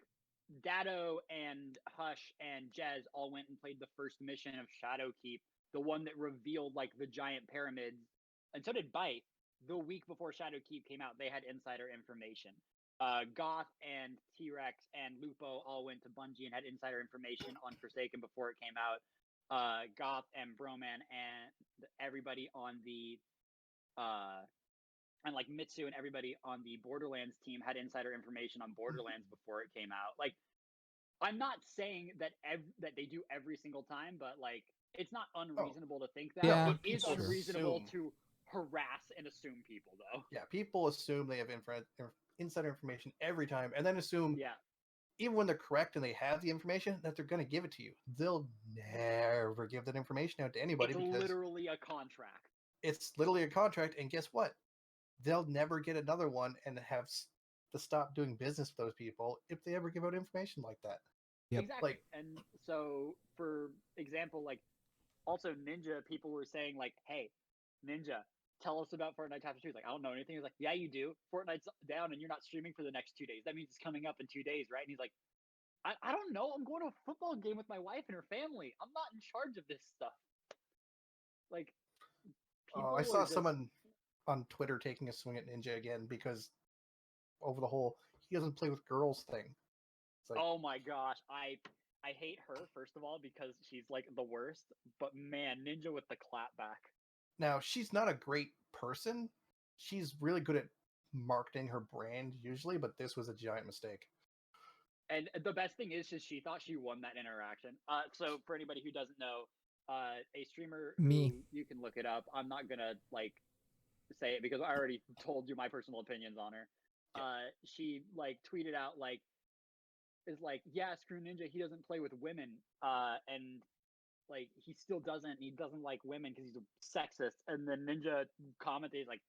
Dado and Hush and Jez all went and played the first mission of Shadowkeep, the one that revealed like the giant pyramids, and so did Bite. The week before Shadowkeep came out, they had insider information. Goth and T-Rex and Lupo all went to Bungie and had insider information on Forsaken before it came out. Goth and Broman and everybody on the and like Mitsu and everybody on the Borderlands team had insider information on Borderlands before it came out. Like, I'm not saying that that they do every single time, but like, it's not unreasonable to think that. Yeah, it is unreasonable to harass and assume people, though. Yeah, people assume they have insider information every time, and then assume, even when they're correct and they have the information, that they're going to give it to you. They'll never give that information out to anybody. It's literally a contract. It's literally a contract, and guess what? They'll never get another one and have to stop doing business with those people if they ever give out information like that. Yep. Exactly. Like, and so, for example, like, also Ninja, people were saying like, "Hey, Ninja, tell us about Fortnite Chapter 2. He's like, I don't know anything. He's like, yeah, you do. Fortnite's down and you're not streaming for the next 2 days. That means it's coming up in 2 days, right? And he's like, I don't know. I'm going to a football game with my wife and her family. I'm not in charge of this stuff. Like, I saw someone on Twitter taking a swing at Ninja again because over the whole he doesn't play with girls thing. Like, oh my gosh, I hate her first of all because she's like the worst. But man, Ninja with the clapback. Now, she's not a great person. She's really good at marketing her brand usually, but this was a giant mistake. And the best thing is she thought she won that interaction. So for anybody who doesn't know, a streamer, who, you can look it up. I'm not going to like say it because I already told you my personal opinions on her. She like tweeted out like, is like, yeah, screw Ninja. He doesn't play with women. And like, he still doesn't. He doesn't like women because he's a sexist. And then Ninja commented like,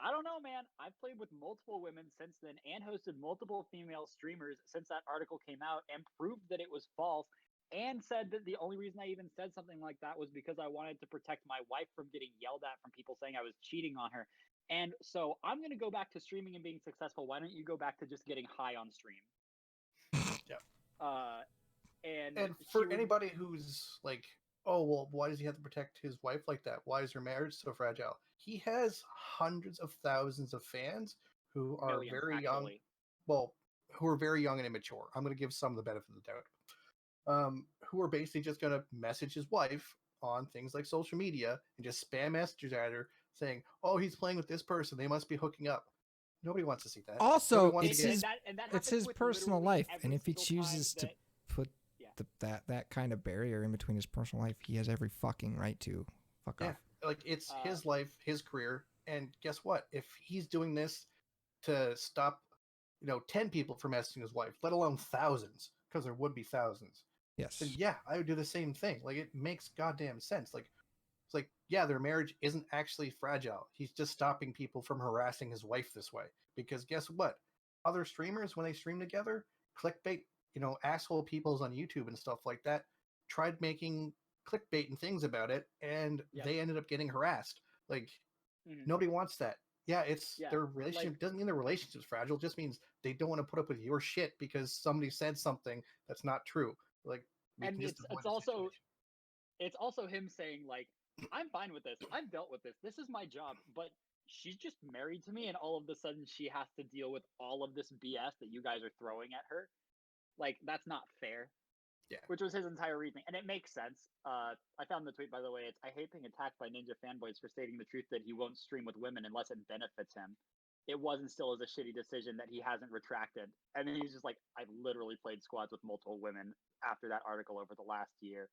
I don't know, man. I've played with multiple women since then and hosted multiple female streamers since that article came out and proved that it was false and said that the only reason I even said something like that was because I wanted to protect my wife from getting yelled at from people saying I was cheating on her. And so I'm going to go back to streaming and being successful. Why don't you go back to just getting high on stream? Yeah. And for anybody who's like, oh, well, why does he have to protect his wife like that? Why is her marriage so fragile? He has hundreds of thousands of fans who are very young. Well, who are very young and immature. I'm going to give some the benefit of the doubt. Who are basically just going to message his wife on things like social media and just spam messages at her saying, oh, he's playing with this person. They must be hooking up. Nobody wants to see that. Also, it's his personal life. And if he chooses to put that kind of barrier in between his personal life, he has every fucking right to fuck off. Like, it's his life, his career, and guess what? If he's doing this to stop, 10 people from messaging his wife, let alone thousands, because there would be thousands. Yes. Then yeah, I would do the same thing. Like, it makes goddamn sense. Like, it's like, yeah, their marriage isn't actually fragile. He's just stopping people from harassing his wife this way. Because guess what? Other streamers, when they stream together, clickbait, asshole peoples on YouTube and stuff like that, tried making clickbait and things about it, and they ended up getting harassed. Like, nobody wants that. Yeah, their relationship doesn't mean their relationship's fragile. It just means they don't want to put up with your shit because somebody said something that's not true. Like, and it's also him saying like, I'm fine with this. I've dealt with this. This is my job, but she's just married to me, and all of a sudden she has to deal with all of this BS that you guys are throwing at her. Like, that's not fair. Yeah. Which was his entire reasoning. And it makes sense. I found the tweet, by the way. It's, I hate being attacked by Ninja fanboys for stating the truth that he won't stream with women unless it benefits him. It wasn't still as a shitty decision that he hasn't retracted. And then he's just like, I've literally played squads with multiple women after that article over the last year.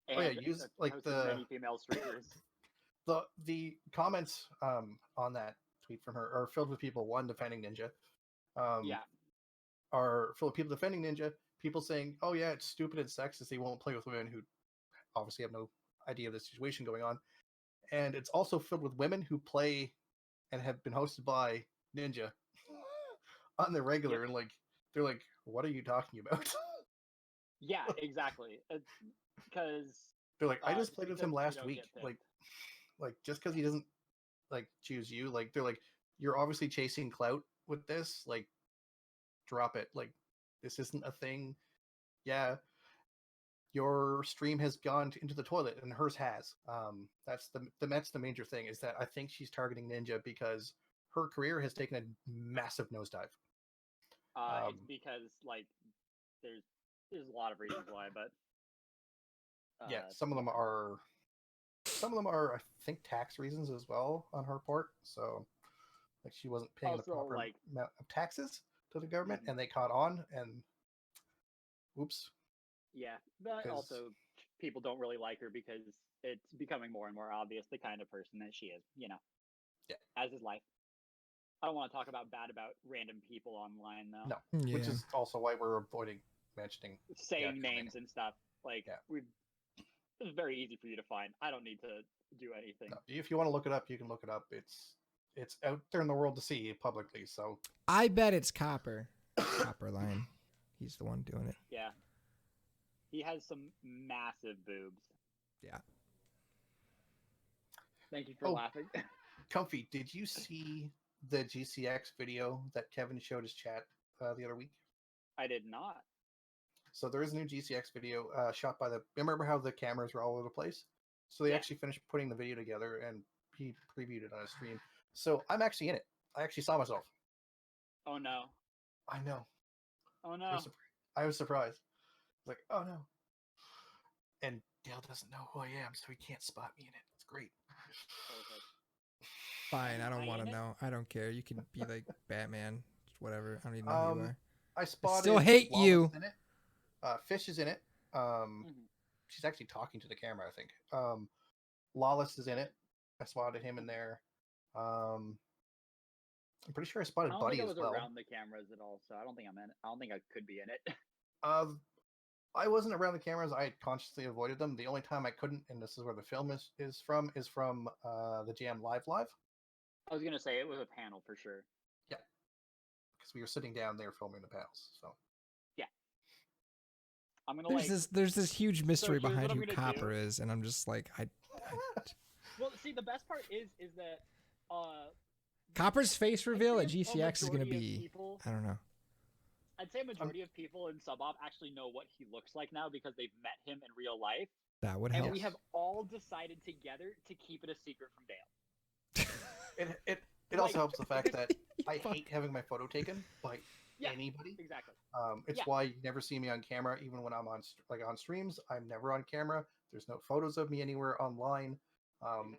And use like many female streamers. The comments on that tweet from her are filled with people, one, defending Ninja. Are full of people defending Ninja, people saying, oh yeah, it's stupid and sexist, he won't play with women who obviously have no idea of the situation going on. And it's also filled with women who play and have been hosted by Ninja on the regular, and like, they're like, what are you talking about? Yeah, exactly. Because they're like, I just played with him last week. Like just because he doesn't like choose you, like, they're like, you're obviously chasing clout with this. Like, drop it. Like, this isn't a thing. Yeah, your stream has gone into the toilet, and hers has. That's the major thing, is that I think she's targeting Ninja because her career has taken a massive nosedive. It's because like there's a lot of reasons why, but yeah, some of them are I think tax reasons as well on her part. So like she wasn't paying the proper amount of taxes to the government, and they caught on, and oops. Yeah, but also people don't really like her because it's becoming more and more obvious the kind of person that she is, Yeah. As is life. I don't want to talk about random people online, though. No, which is also why we're avoiding mentioning saying names and stuff. Like, it's very easy for you to find. I don't need to do anything. No, if you want to look it up, you can look it up. It's out there in the world to see publicly. So I bet it's Copper Line. He's the one doing it. Yeah. He has some massive boobs. Yeah. Thank you for laughing. Comfy, did you see the GCX video that Kevin showed his chat the other week? I did not. So there is a new GCX video shot by remember how the cameras were all over the place? So they actually finished putting the video together, and he previewed it on his stream. So I'm actually in it. I actually saw myself. Oh no. I know. Oh no. I was surprised. Like, oh no. And Dale doesn't know who I am, so he can't spot me in it. It's great. Okay. Fine, I don't want to know. I don't care. You can be like Batman, whatever. I don't even know who you are. I spotted. Still hate Lawless you. In it. Fish is in it. She's actually talking to the camera, I think. Lawless is in it. I spotted him in there. I'm pretty sure I spotted Buddy as well. I don't think I was around the cameras at all, so I don't think I'm in it. I don't think I could be in it. I wasn't around the cameras. I consciously avoided them. The only time I couldn't, and this is where the film is from the Jam Live. I was gonna say it was a panel for sure. Yeah, because we were sitting down there filming the panels. So yeah, I'm gonna there's this huge mystery behind who Copper is, and I'm just like I... Well, see, the best part is that Copper's face reveal at GCX is gonna be I don't know. I'd say a majority of people in Sub-Op actually know what he looks like now because they've met him in real life. That would help. And we have all decided together to keep it a secret from Dale. It also helps the fact that I hate having my photo taken by anybody. Exactly. It's why you never see me on camera, even when I'm on streams. I'm never on camera. There's no photos of me anywhere online.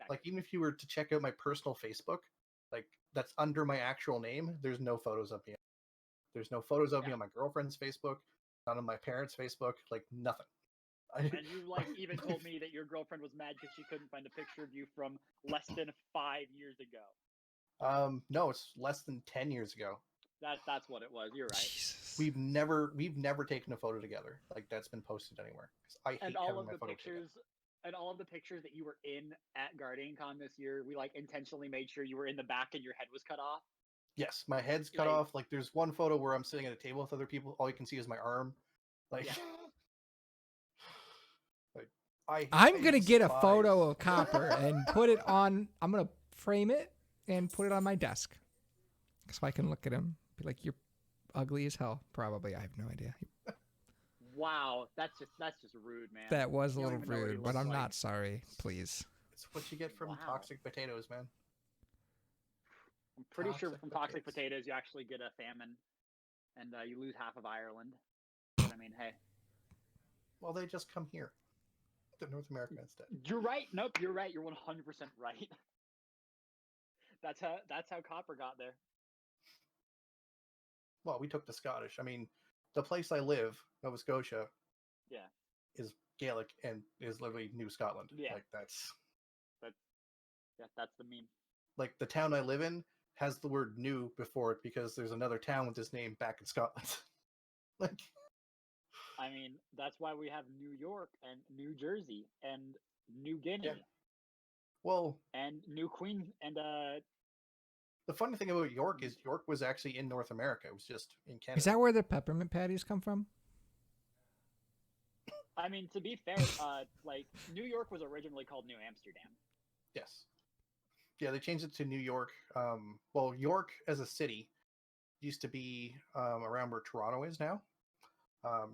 Like even if you were to check out my personal Facebook, like that's under my actual name, there's no photos of me. There's no photos of me on my girlfriend's Facebook, not on my parents' Facebook, like nothing. And you even told me that your girlfriend was mad because she couldn't find a picture of you from less than 5 years ago. No, it's less than 10 years ago. That's what it was. You're right. Jesus. We've never taken a photo together like that's been posted anywhere. I hate having my photo taken. And all of the pictures that you were in at GuardianCon this year, we intentionally made sure you were in the back and your head was cut off. Yes, my head's cut off. Like there's one photo where I'm sitting at a table with other people. All you can see is my arm. I'm gonna get a photo of Copper and put it on. I'm gonna frame it and put it on my desk so I can look at him. Be like, you're ugly as hell. Probably. I have no idea. Wow, that's just rude, man. That was a little rude, but I'm not sorry. Please. It's what you get from toxic potatoes, man. I'm pretty sure from toxic potatoes you actually get a famine, and you lose half of Ireland. But, I mean, hey. Well, they just come here to North America instead. You're right. Nope, you're right. You're 100% right. That's how Copper got there. Well, we took the Scottish. I mean, the place I live, Nova Scotia, is Gaelic and is literally New Scotland. Yeah, that's the meme. Like the town I live in has the word "new" before it because there's another town with this name back in Scotland. I mean, that's why we have New York and New Jersey and New Guinea. Yeah. Well, and New Queen and the funny thing about York is York was actually in North America. It was just in Canada. Is that where the peppermint patties come from? I mean, to be fair, New York was originally called New Amsterdam. Yes. Yeah, they changed it to New York. Well, York as a city used to be around where Toronto is now.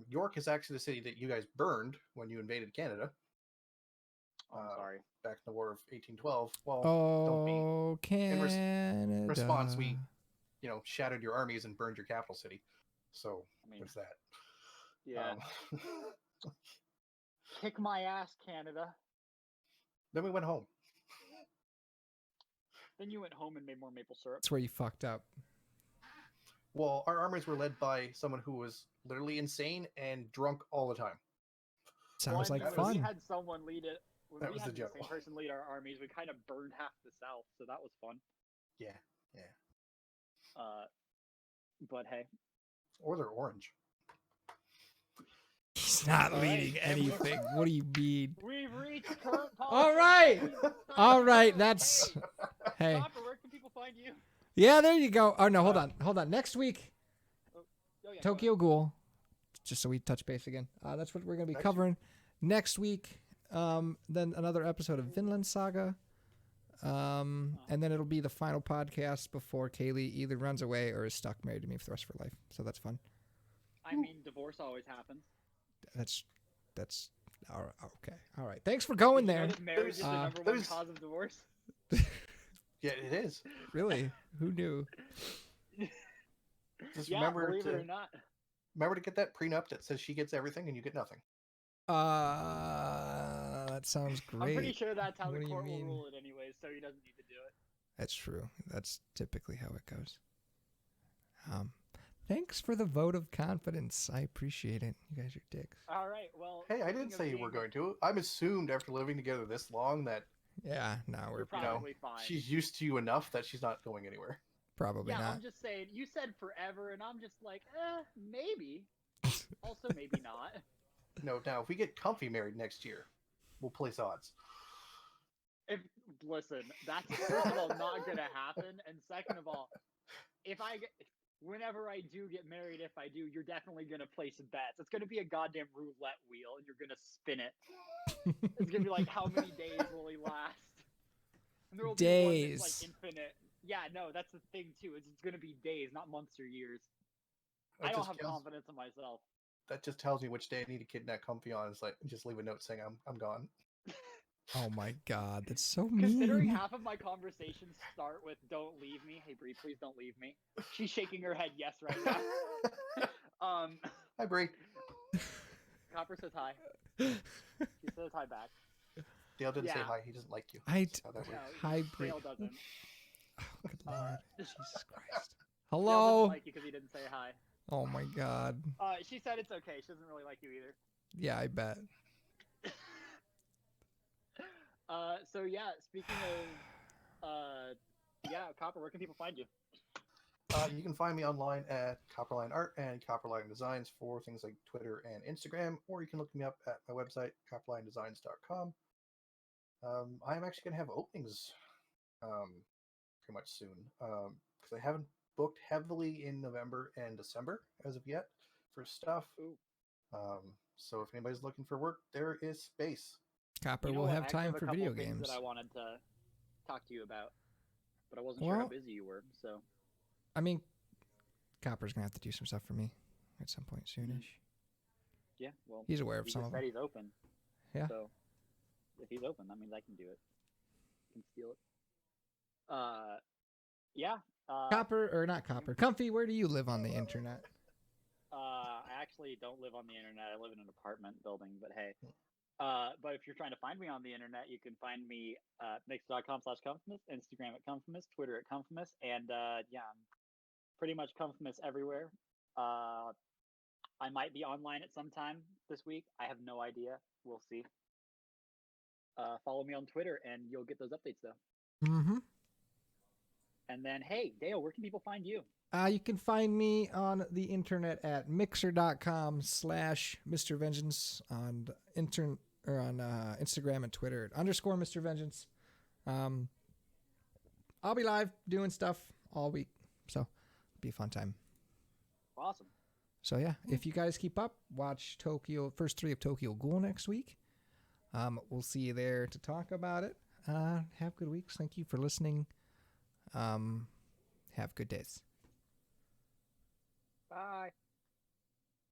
York is actually the city that you guys burned when you invaded Canada. I'm sorry. Back in the War of 1812. Well, don't be. Canada. In response, we, shattered your armies and burned your capital city. So there's that. Yeah. Kick my ass, Canada. Then we went home. Then you went home and made more maple syrup. That's where you fucked up. Well, our armies were led by someone who was literally insane and drunk all the time. Sounds like fun. We had someone lead it. When that we was had the same person lead our armies, we kind of burned half the South, so that was fun. Yeah. But hey. Or they're orange. He's not leading anything. What do you mean? We've reached current policy. All right. That's... Hey. Copper, where can people find you? Yeah, there you go. Oh, no, hold on. Next week, Tokyo Ghoul. Just so we touch base again. That's what we're going to be covering. Next week, then another episode of Vinland Saga. And then it'll be the final podcast before Kaylee either runs away or is stuck married to me for the rest of her life. So that's fun. I mean, divorce always happens. That's all right. Okay. All right. Thanks for going there. Marriage is the number one cause of divorce. Yeah, it is. Really? Who knew? Just remember believe it or not. Remember to get that prenup that says she gets everything and you get nothing. That sounds great. I'm pretty sure that's how the court will rule it anyways, so he doesn't need to do it. That's true. That's typically how it goes. Thanks for the vote of confidence. I appreciate it. You guys are dicks. All right. Well, hey, I didn't say you were going to. I'm assumed after living together this long that we're probably fine. She's used to you enough that she's not going anywhere. Probably not. I'm just saying. You said forever, and I'm just like, maybe. Also, maybe not. No, now if we get comfy married next year, we'll place odds. Listen, that's first of all not gonna happen, and second of all, whenever I do get married, if I do, you're definitely gonna place bets. It's gonna be a goddamn roulette wheel, and you're gonna spin it. It's gonna be like, how many days will he last? And there will be one that's like infinite. Yeah, no, that's the thing too. It's gonna be days, not months or years. I don't have confidence in myself. That just tells me which day I need to kidnap Comfy on. It's like, just leave a note saying I'm gone. Oh my god, that's so mean. Considering half of my conversations start with "Don't leave me," hey Bree, please don't leave me. She's shaking her head yes right now. Hi Bree. Copper says hi. She says hi back. Dale didn't say hi. He doesn't like you. Hi Bree. Dale doesn't. Oh, good lord. Jesus Christ. Dale Hello. doesn't like you because he didn't say hi. Oh my god. She said it's okay. She doesn't really like you either. Yeah, I bet. So yeah, speaking of, Copper, where can people find you? You can find me online at Copperline Art and Copperline Designs for things like Twitter and Instagram, or you can look me up at my website, copperlinedesigns.com. I'm actually going to have openings pretty much soon, because I haven't booked heavily in November and December as of yet for stuff. So if anybody's looking for work, there is space. Copper will have time for video games. That I wanted to talk to you about, but I wasn't sure how busy you were. So, I mean, Copper's gonna have to do some stuff for me at some point soonish. Yeah, well, he's aware of some of them. He said he's open. Yeah. So, if he's open, that means I can do it. I can steal it. Yeah. Copper or not Copper? Comfy. Where do you live on the internet? I actually don't live on the internet. I live in an apartment building, but hey. But if you're trying to find me on the internet, you can find me at mixer.com/Comfimus, Instagram at Comfimus, Twitter at Comfimus, and I'm pretty much Comfimus everywhere. I might be online at some time this week. I have no idea. We'll see. Follow me on Twitter, and you'll get those updates though. Mm-hmm. And then, hey, Dale, where can people find you? You can find me on the internet at mixer.com/Mr. Vengeance on Instagram and Twitter at _Mr. Vengeance. I'll be live doing stuff all week, so it'll be a fun time. Awesome. So yeah, if you guys keep up, watch first 3 of Tokyo Ghoul next week. We'll see you there to talk about it. Have good weeks. Thank you for listening. Have good days. Bye.